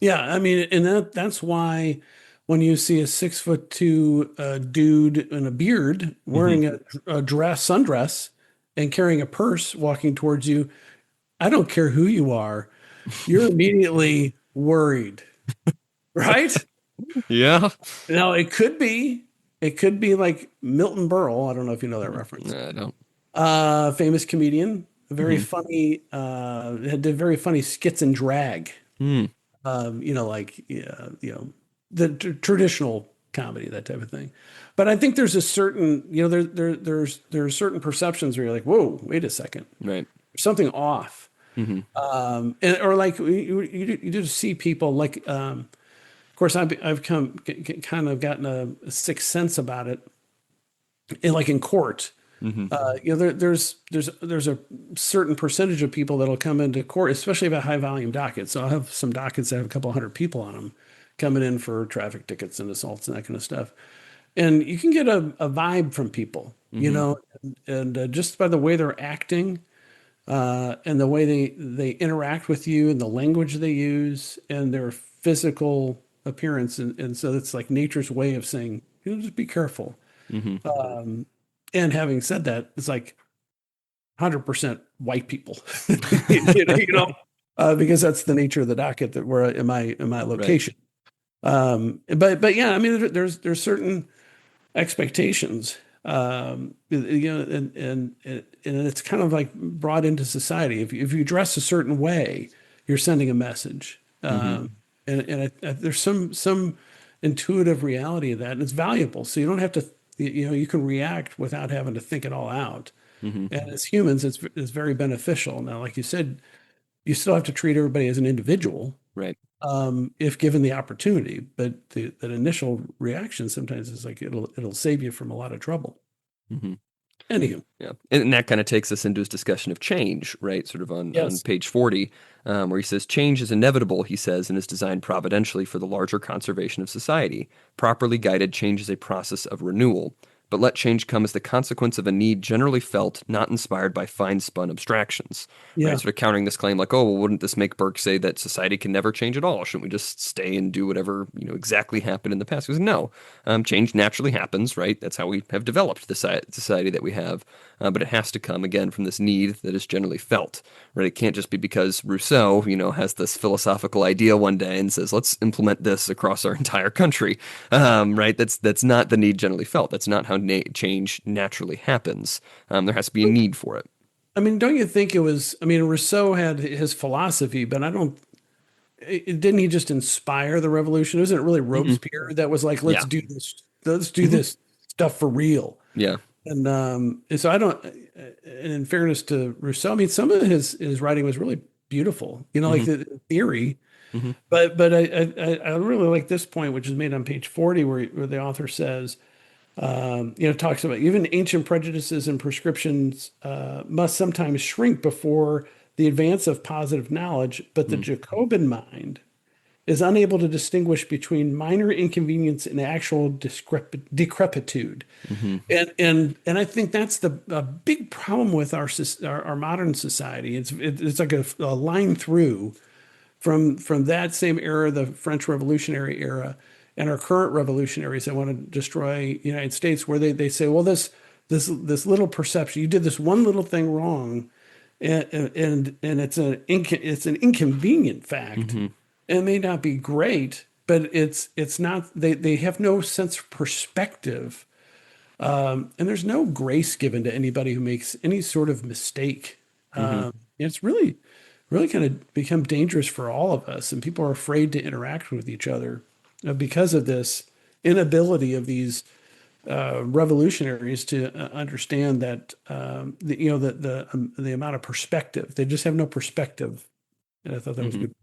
Yeah, I mean, and that's why when you see a 6'2" dude in a beard Hmm. wearing a sundress and carrying a purse walking towards you, I don't care who you are, you're immediately worried, right? Yeah. Now it could be like Milton Berle. I don't know if you know that reference. I don't. Famous comedian, very Hmm. funny, did very funny skits and drag. Hmm. Like the traditional comedy, that type of thing. But I think there's a certain, there's certain perceptions where you're like, whoa, wait a second, Right. there's something off. Hmm. Or like you just see people like, of course, I've kind of gotten a sixth sense about it, like in court. Hmm. There's a certain percentage of people that'll come into court, especially about high volume dockets. So I'll have some dockets that have a couple hundred people on them coming in for traffic tickets and assaults and that kind of stuff. And you can get a vibe from people, Hmm. and just by the way they're acting, and the way they interact with you and the language they use and their physical appearance. And so it's like nature's way of saying, just be careful. Hmm. And having said that, it's like 100% white people, you know, because that's the nature of the docket that we're in my Right. location. But yeah, I mean, there's certain expectations, and it's kind of like brought into society. If you dress a certain way, you're sending a message, Hmm. and there's some intuitive reality of that, and it's valuable. So you don't have to, you can react without having to think it all out. Hmm. And as humans, it's very beneficial. Now, like you said, you still have to treat everybody as an individual, Right. if given the opportunity. But that initial reaction sometimes is like it'll save you from a lot of trouble. Hmm. Anywho, Yeah, and that kind of takes us into his discussion of change, right? Sort of on yes, page 40, where he says, change is inevitable, he says, and is designed providentially for the larger conservation of society. Properly guided, change is a process of renewal. But let change come as the consequence of a need generally felt, not inspired by fine spun abstractions, right? yeah, Sort of countering this claim like, oh, well, wouldn't this make Burke say that society can never change at all? Shouldn't we just stay and do whatever, exactly happened in the past? He goes, no, change naturally happens, right? That's how we have developed the society that we have. But it has to come again from this need that is generally felt, right? It can't just be because Rousseau, has this philosophical idea one day and says, let's implement this across our entire country, right? That's not the need generally felt. That's not how change naturally happens. There has to be a need for it. I mean, don't you think it was? I mean, Rousseau had his philosophy, but I don't. Didn't he just inspire the revolution? Isn't it really Hmm. Robespierre that was like, Yeah. let's do Hmm. this stuff for real? Yeah. And so I don't. And in fairness to Rousseau, I mean, some of his writing was really beautiful. Like Hmm. the theory. Hmm. But I really like this point, which is made on page 40, where the author says, talks about even ancient prejudices and prescriptions must sometimes shrink before the advance of positive knowledge, but the Jacobin mind is unable to distinguish between minor inconvenience and actual decrepitude. Hmm. And I think that's a big problem with our modern society. It's like a line through from that same era, the French Revolutionary era, and our current revolutionaries that want to destroy the United States, where they say, well, this little perception, you did this one little thing wrong, and it's an inconvenient fact. Hmm. It may not be great, but it's not. They have no sense of perspective, and there's no grace given to anybody who makes any sort of mistake. Hmm. It's really kind of become dangerous for all of us, and people are afraid to interact with each other because of this inability of these revolutionaries to understand that the amount of perspective. They just have no perspective, and I thought that was a Hmm. good.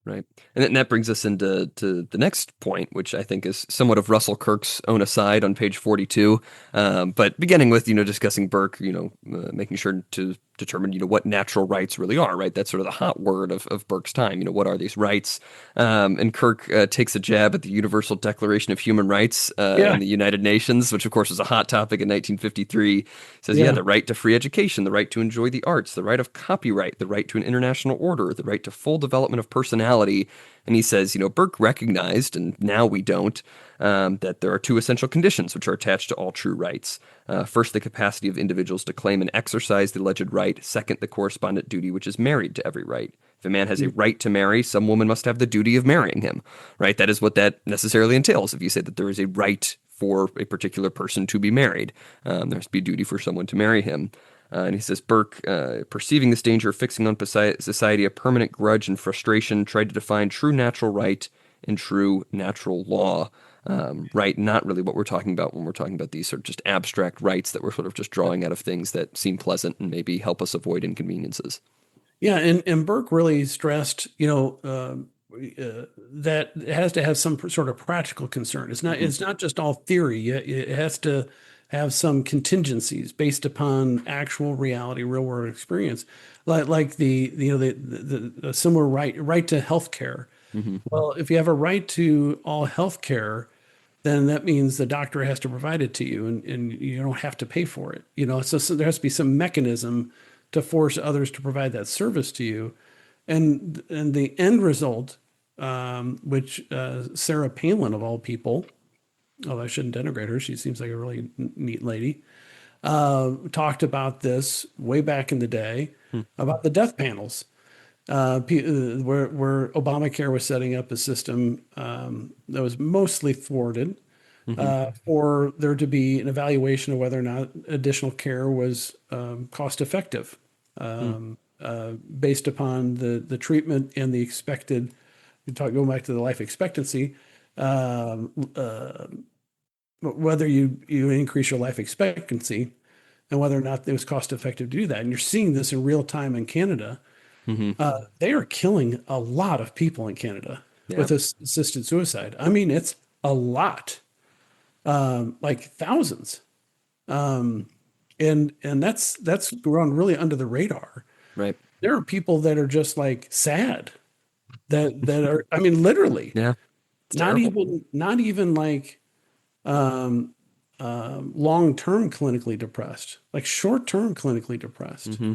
Right. And that brings us into the next point, which I think is somewhat of Russell Kirk's own aside on page 42. But beginning with, discussing Burke, making sure to determine, what natural rights really are, right? That's sort of the hot word of Burke's time. What are these rights? And Kirk takes a jab at the Universal Declaration of Human Rights Yeah, in the United Nations, which of course was a hot topic in 1953. He says, yeah, yeah, the right to free education, the right to enjoy the arts, the right of copyright, the right to an international order, the right to full development of personality. And he says, Burke recognized, and now we don't, that there are two essential conditions which are attached to all true rights. First, the capacity of individuals to claim and exercise the alleged right. Second, the correspondent duty which is married to every right. If a man has a right to marry, some woman must have the duty of marrying him, right? That is what that necessarily entails. If you say that there is a right for a particular person to be married, there has to be a duty for someone to marry him. And he says, Burke, perceiving this danger of fixing on society a permanent grudge and frustration, tried to define true natural right and true natural law. Right, not really what we're talking about when we're talking about these sort of just abstract rights that we're sort of just drawing out of things that seem pleasant and maybe help us avoid inconveniences. yeah. And Burke really stressed, that it has to have some sort of practical concern. It's not Hmm. it's not just all theory. It has to have some contingencies based upon actual reality, real world experience, like the similar right to health care. Hmm. Well, if you have a right to all health care, then that means the doctor has to provide it to you, and you don't have to pay for it. So there has to be some mechanism to force others to provide that service to you. And the end result, which Sarah Palin, of all people, although I shouldn't denigrate her, she seems like a really neat lady, talked about this way back in the day about the death panels, where Obamacare was setting up a system that was mostly thwarted Hmm. for there to be an evaluation of whether or not additional care was cost effective, based upon the treatment and the expected. Going back to the life expectancy, um, uh, whether you increase your life expectancy and whether or not it was cost effective to do that. And you're seeing this in real time in Canada. Hmm. They are killing a lot of people in Canada Yeah. with assisted suicide. I mean, it's a lot, like thousands. Um, and that's run really under the radar. Right. There are people that are just like sad that are, I mean, literally Yeah. It's terrible. not even like long-term clinically depressed, like short-term clinically depressed. Hmm.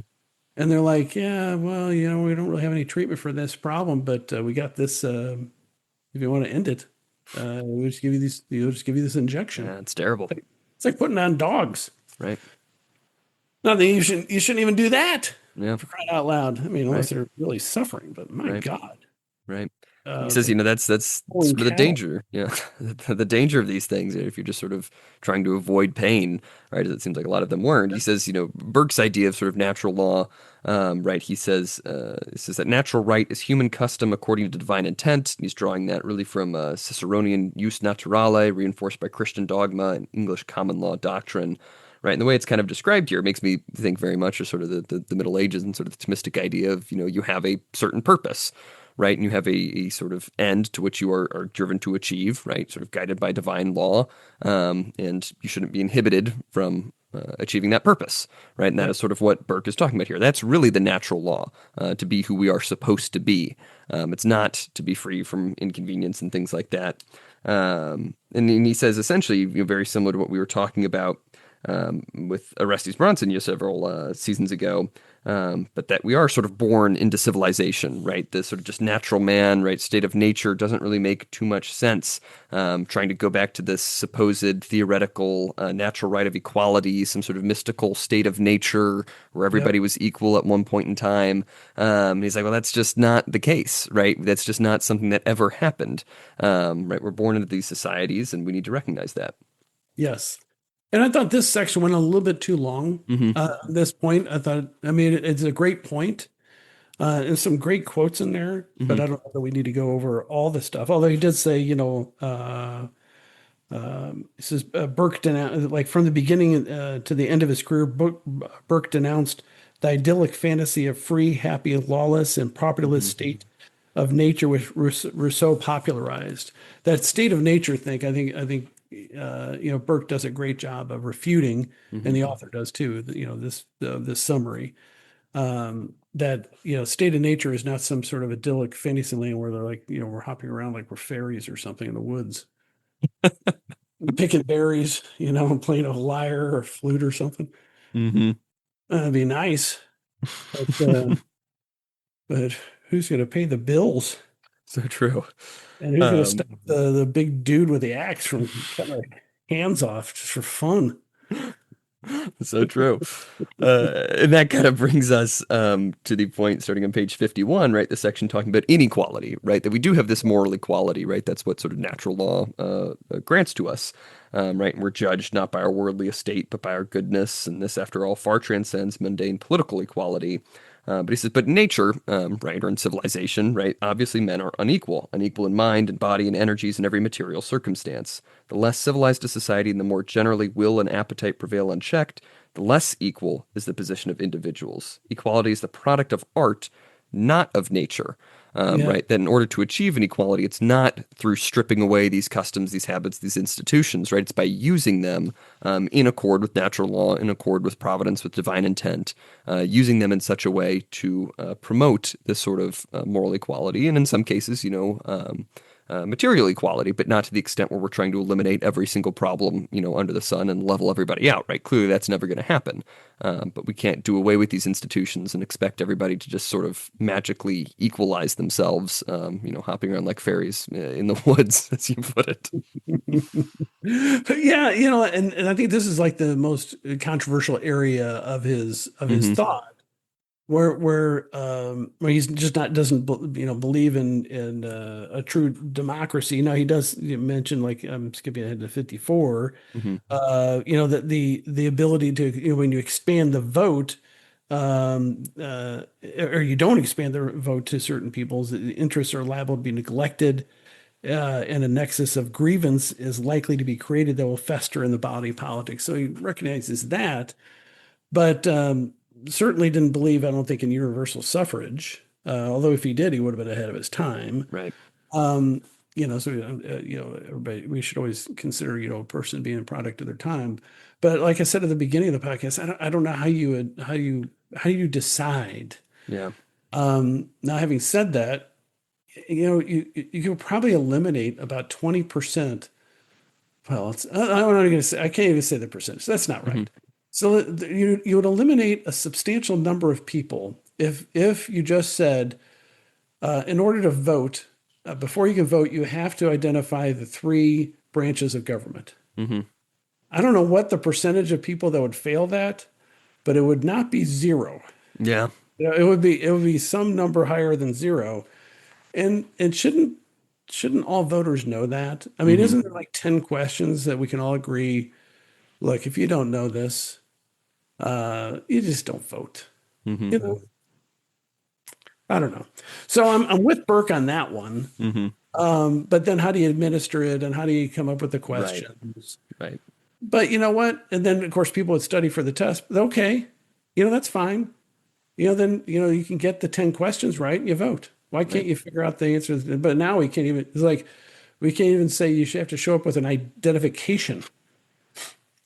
And they're like, yeah, well, we don't really have any treatment for this problem, but we got this. If you want to end it, we'll just give you we'll just give you this injection. Yeah. It's terrible. It's like putting on dogs. Right. Not that you shouldn't even do that, Yeah. for crying out loud. I mean, Right. unless they're really suffering, but my Right. God, Right. He uh, says, that's pulling sort of the cattle. danger, the danger of these things. If you're just sort of trying to avoid pain, right? As it seems like a lot of them weren't. He says, Burke's idea of sort of natural law, right? He says that natural right is human custom according to divine intent. He's drawing that really from Ciceronian jus naturale, reinforced by Christian dogma and English common law doctrine. Right, and the way it's kind of described here makes me think very much of sort of the Middle Ages and sort of the Thomistic idea of, you have a certain purpose, right? And you have a sort of end to which you are driven to achieve, right? Sort of guided by divine law. And you shouldn't be inhibited from achieving that purpose, right? And that Yep. is sort of what Burke is talking about here. That's really the natural law, to be who we are supposed to be. It's not to be free from inconvenience and things like that. And he says essentially, very similar to what we were talking about with Orestes Bronson several seasons ago, but that we are sort of born into civilization, right? The sort of just natural man, right? State of nature doesn't really make too much sense. Trying to go back to this supposed theoretical natural right of equality, some sort of mystical state of nature where Yep. everybody was equal at one point in time. He's like, well, that's just not the case, right? That's just not something that ever happened, right? We're born into these societies, and we need to recognize that. Yes. And I thought this section went a little bit too long. Hmm. At this point, I mean, it's a great point. There's some great quotes in there, but Hmm. I don't know that we need to go over all the stuff. Although he did say, this is Burke denounced, like from the beginning to the end of his career, Burke denounced the idyllic fantasy of free, happy, lawless, and propertyless Hmm. state of nature, which Rousseau popularized. That state of nature thing, I think, Burke does a great job of refuting, and Hmm. the author does too. This summary, that state of nature is not some sort of idyllic fantasy land where they're like, we're hopping around like we're fairies or something in the woods, picking berries, and playing a lyre or flute or something. Hmm. That'd be nice, but but who's going to pay the bills? So true. And who's going to Um, stop the big dude with the axe from cutting our hands off just for fun? so true. And that kind of brings us to the point starting on page 51, right? The section talking about inequality, right? That we do have this moral equality, right? That's what sort of natural law grants to us, right? And we're judged not by our worldly estate, but by our goodness. And this, after all, far transcends mundane political equality. But he says, but in nature, right, or in civilization, right, obviously men are unequal in mind and body and energies in every material circumstance. The less civilized a society and the more generally will and appetite prevail unchecked, the less equal is the position of individuals. Equality is the product of art, not of nature. Yeah. right? That in order to achieve inequality, it's not through stripping away these customs, these habits, these institutions, right? It's by using them in accord with natural law, in accord with providence, with divine intent, using them in such a way to promote this sort of moral equality, and in some cases, material equality, but not to the extent where we're trying to eliminate every single problem, under the sun and level everybody out, right? Clearly, that's never going to happen. But we can't do away with these institutions and expect everybody to just sort of magically equalize themselves, hopping around like fairies in the woods, as you put it. But yeah, and I think this is like the most controversial area of his Hmm. thought, where he's just not doesn't believe in a true democracy. Now he does mention, like, I'm skipping ahead to 54, Hmm. that the ability to, when you expand the vote, or you don't expand the vote to certain peoples, the interests are liable to be neglected, and a nexus of grievance is likely to be created that will fester in the body politic. So he recognizes that, but certainly didn't believe, I don't think, in universal suffrage. Although if he did, he would have been ahead of his time. Right. Um, so everybody, we should always consider, a person being a product of their time. But like I said at the beginning of the podcast, I don't know how you decide. Yeah. Now, having said that, you could probably eliminate about 20%. Well, I'm not going to say, I can't even say the percentage. That's not Hmm. right. So you would eliminate a substantial number of people if you just said, in order to vote, before you can vote, you have to identify the three branches of government. Hmm. I don't know what the percentage of people that would fail that, but it would not be zero. Yeah. It would be some number higher than zero. And shouldn't all voters know that? I mean, Hmm. isn't there like 10 questions that we can all agree, look, if you don't know this, you just don't vote. Hmm. You know, I don't know. So I'm with Burke on that one. Hmm. But then how do you administer it and how do you come up with the Right. questions? Right. But you know what? And then of course people would study for the test. Okay, that's fine. Then you can get the 10 questions right and you vote. Why can't Right. you figure out the answers? But now we can't even, it's like we can't even say you should have to show up with an identification.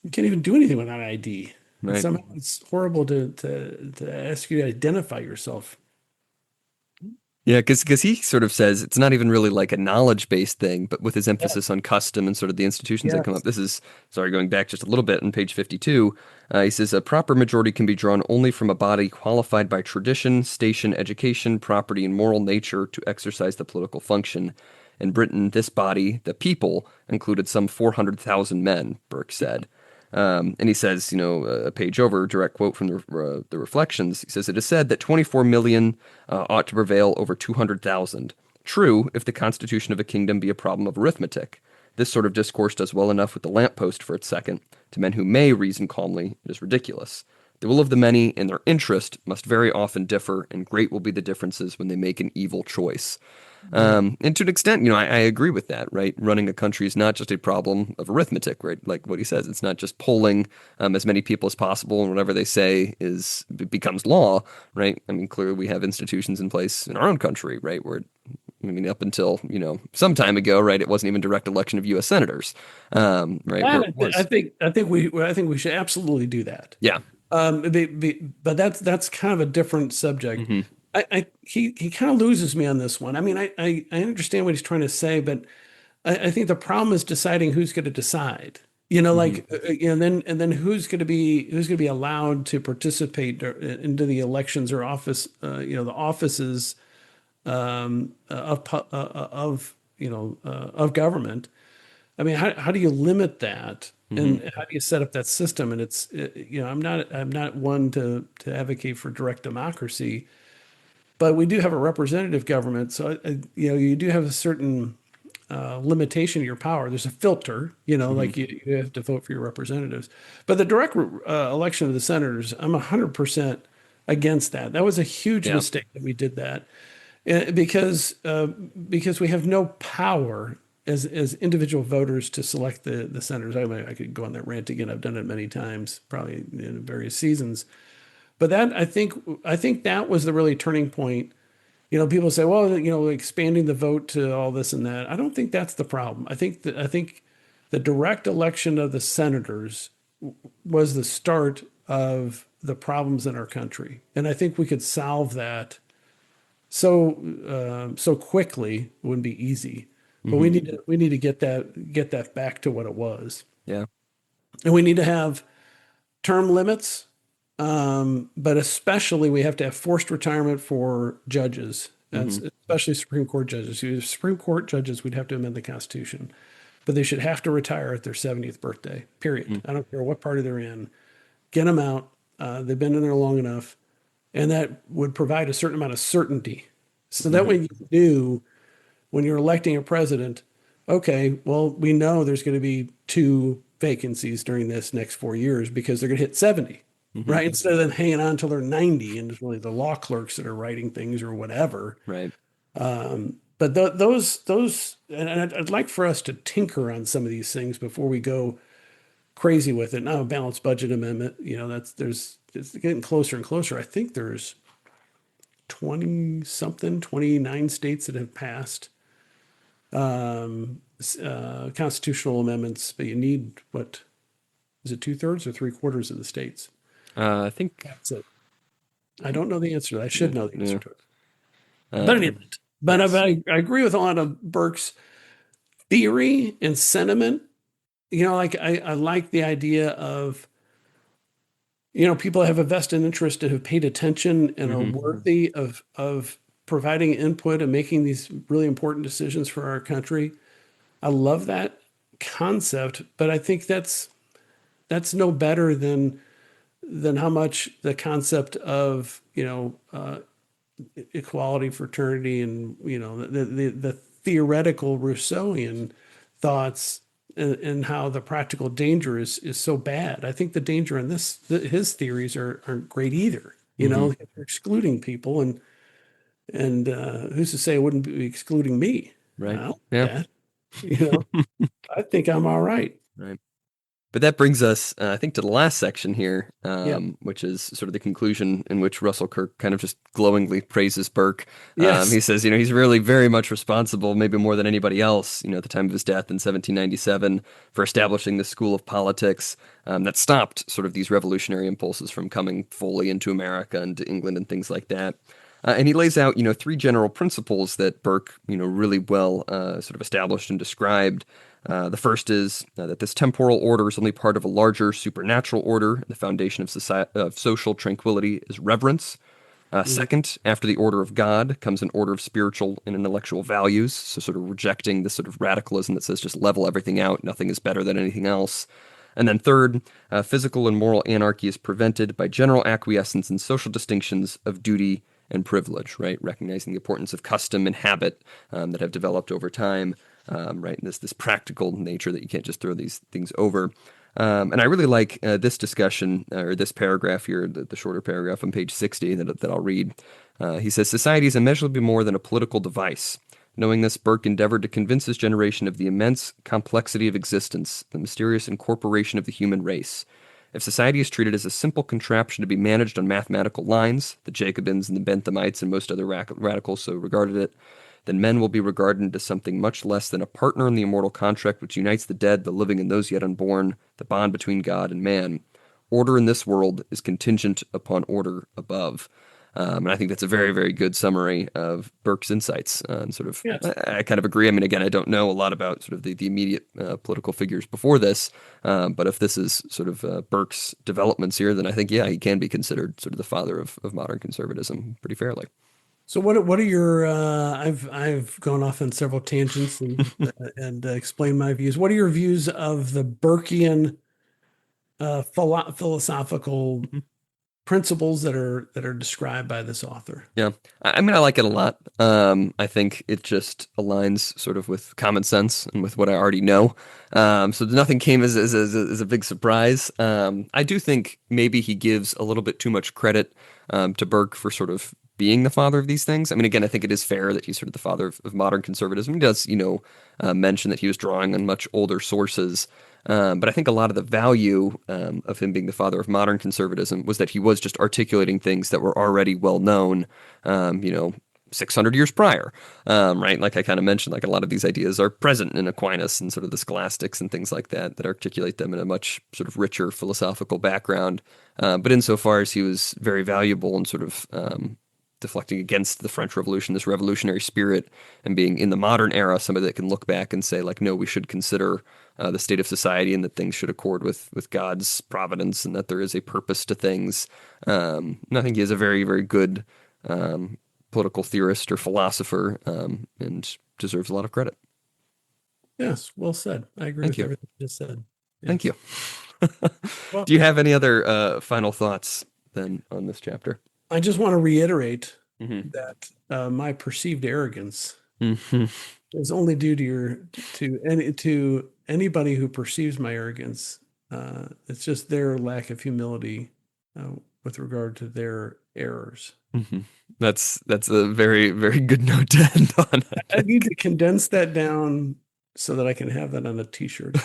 You can't even do anything without an ID. And Right. somehow it's horrible to ask you to identify yourself. Yeah, because he sort of says it's not even really like a knowledge-based thing, but with his Yeah. emphasis on custom and sort of the institutions that come up. Yes. This is, sorry, going back just a little bit on page 52. He says a proper majority can be drawn only from a body qualified by tradition, station, education, property, and moral nature to exercise the political function. In Britain, this body, the people, included some 400,000 men, Burke said. And he says, a page over, direct quote from the Reflections. He says, it is said that 24 million ought to prevail over 200,000. True, if the constitution of a kingdom be a problem of arithmetic. This sort of discourse does well enough with the lamppost for its second. To men who may reason calmly, it is ridiculous. The will of the many and their interest must very often differ, and great will be the differences when they make an evil choice. Yeah. And to an extent, I agree with that, right? Running a country is not just a problem of arithmetic, right? Like what he says, it's not just polling as many people as possible, and whatever they say becomes law, right? I mean, clearly we have institutions in place in our own country, right? Where, I mean, up until some time ago, right, it wasn't even direct election of U.S. senators, right? Where And it I was, think I think we should absolutely do that. yeah. But that's kind of a different subject. Hmm. He kind of loses me on this one. I mean, I understand what he's trying to say, but I think the problem is deciding who's going to decide. Hmm. And then who's going to be allowed to participate into the elections or office, the offices of government. I mean, how do you limit that? Hmm. And how do you set up that system? And I'm not one to advocate for direct democracy, but we do have a representative government. So, you do have a certain limitation of your power. There's a filter, Hmm. like you have to vote for your representatives. But the direct election of the senators, I'm 100% against that. That was a huge Yeah. mistake that we did that. Because we have no power as individual voters to select the senators. I could go on that rant again. I've done it many times, probably in various seasons. But I think that was the really turning point People say, well, expanding the vote to all this and that. I don't think that's the problem. I think the direct election of the senators was the start of the problems in our country, and I think we could solve that so quickly. It wouldn't be easy, but we Hmm. need to we need to get that back to what it was, Yeah. and we need to have term limits. But especially we have to have forced retirement for judges, and Hmm. especially Supreme Court judges. Supreme Court judges, we'd have to amend the Constitution, but they should have to retire at their 70th birthday, period. I don't care what party they're in. Get them out. They've been in there long enough. And that would provide a certain amount of certainty. So that way Hmm. you knew when you're electing a president, okay, well, we know there's going to be two vacancies during this next 4 years because they're going to hit 70, Hmm. right? Instead of them hanging on until they're 90 and it's really the law clerks that are writing things or whatever. Right. But and I'd like for us to tinker on some of these things before we go crazy with it. Now, a balanced budget amendment, it's getting closer and closer. I think there's 20 something, 29 states that have passed constitutional amendments, but you need what is it, 2/3 or 3/4 of the states? I think. That's it. I don't know the answer to that. I Yeah. should know the answer Yeah. to it. But Um, anyway, but yes. I agree with a lot of Burke's theory and sentiment. Like I like the idea of people have a vested interest and have paid attention and are Hmm. worthy of providing input and making these really important decisions for our country. I love that concept, but I think that's no better than how much the concept of equality, fraternity, and the theoretical Rousseauian thoughts, and how the practical danger is so bad. I think the danger in his theories aren't great either. Hmm. They're excluding people, and who's to say it wouldn't be excluding me? I Right. don't think Yeah. that. You know, I think I'm all right. Right. But that brings us, I think, to the last section here, Yeah. which is sort of the conclusion in which Russell Kirk kind of just glowingly praises Burke. Yes. He says, he's really very much responsible, maybe more than anybody else, at the time of his death in 1797, for establishing this school of politics that stopped sort of these revolutionary impulses from coming fully into America and to England and things like that. And he lays out, three general principles that Burke, really well sort of established and described. The first is that this temporal order is only part of a larger supernatural order. The foundation of of social tranquility is reverence. Mhm. Second, after the order of God comes an order of spiritual and intellectual values. So, sort of rejecting this sort of radicalism that says just level everything out, nothing is better than anything else. And then third, physical and moral anarchy is prevented by general acquiescence in social distinctions of duty and privilege, right? Recognizing the importance of custom and habit that have developed over time, right? And this practical nature that you can't just throw these things over. And I really like this discussion or this paragraph here, the shorter paragraph on page 60 that I'll read. He says, society is immeasurably more than a political device. Knowing this, Burke endeavored to convince his generation of the immense complexity of existence, the mysterious incorporation of the human race. If society is treated as a simple contraption to be managed on mathematical lines, the Jacobins and the Benthamites and most other radicals so regarded it, then men will be regarded as something much less than a partner in the immortal contract which unites the dead, the living, and those yet unborn, the bond between God and man. Order in this world is contingent upon order above. And I think that's a very, very good summary of Burke's insights. And sort of, Yes. I kind of agree. I mean, again, I don't know a lot about sort of the immediate political figures before this, but if this is sort of Burke's developments here, then I think, yeah, he can be considered sort of the father of modern conservatism pretty fairly. So what are your I've gone off on several tangents and explained my views. What are your views of the Burkean philosophical principles that are described by this author? Yeah, I mean, I like it a lot. I think it just aligns sort of with common sense and with what I already know. So nothing came as a big surprise. I do think maybe he gives a little bit too much credit to Burke for sort of being the father of these things. I mean, again, I think it is fair that he's sort of the father of modern conservatism. He does, mention that he was drawing on much older sources. But I think a lot of the value of him being the father of modern conservatism was that he was just articulating things that were already well known, 600 years prior, right? Like I kind of mentioned, like a lot of these ideas are present in Aquinas and sort of the scholastics and things like that articulate them in a much sort of richer philosophical background. But insofar as he was very valuable and sort of deflecting against the French Revolution, this revolutionary spirit, and being in the modern era, somebody that can look back and say, like, no, we should consider the state of society and that things should accord with God's providence and that there is a purpose to things. And I think he is a very, very good political theorist or philosopher and deserves a lot of credit. Yes, well said. I agree Thank with you. everything you just said. Thank you. Well, Do you have any other final thoughts then on this chapter? I just want to reiterate Mm-hmm. that my perceived arrogance Mm-hmm. is only due to anybody who perceives my arrogance. It's just their lack of humility with regard to their errors. Mm-hmm. That's a very, very good note to end on. I need to condense that down so that I can have that on a t-shirt.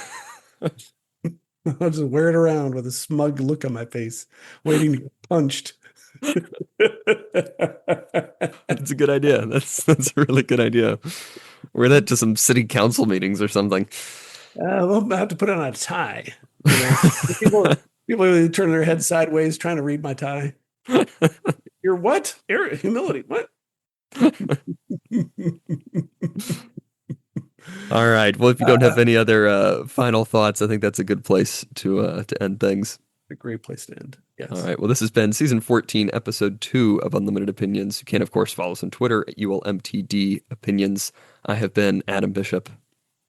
I'll just wear it around with a smug look on my face, waiting to get punched. That's a good idea. That's a really good idea. Wear that to some city council meetings or something. We'll have to put on a tie. You know? people really turn their head sideways trying to read my tie. You're what? Humility. What? All right. Well, if you don't have any other final thoughts, I think that's a good place to end things. A great place to end. Yes. All right. Well, this has been season 14, episode 2 of Unlimited Opinions. You can, of course, follow us on Twitter at ULMTD Opinions. I have been Adam Bishop.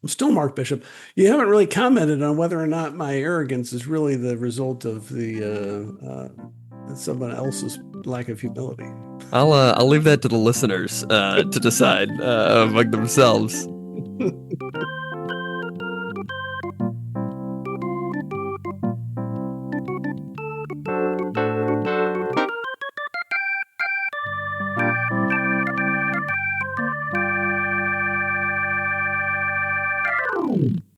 I'm still Mark Bishop. You haven't really commented on whether or not my arrogance is really the result of the someone else's lack of humility. I'll leave that to the listeners to decide among themselves.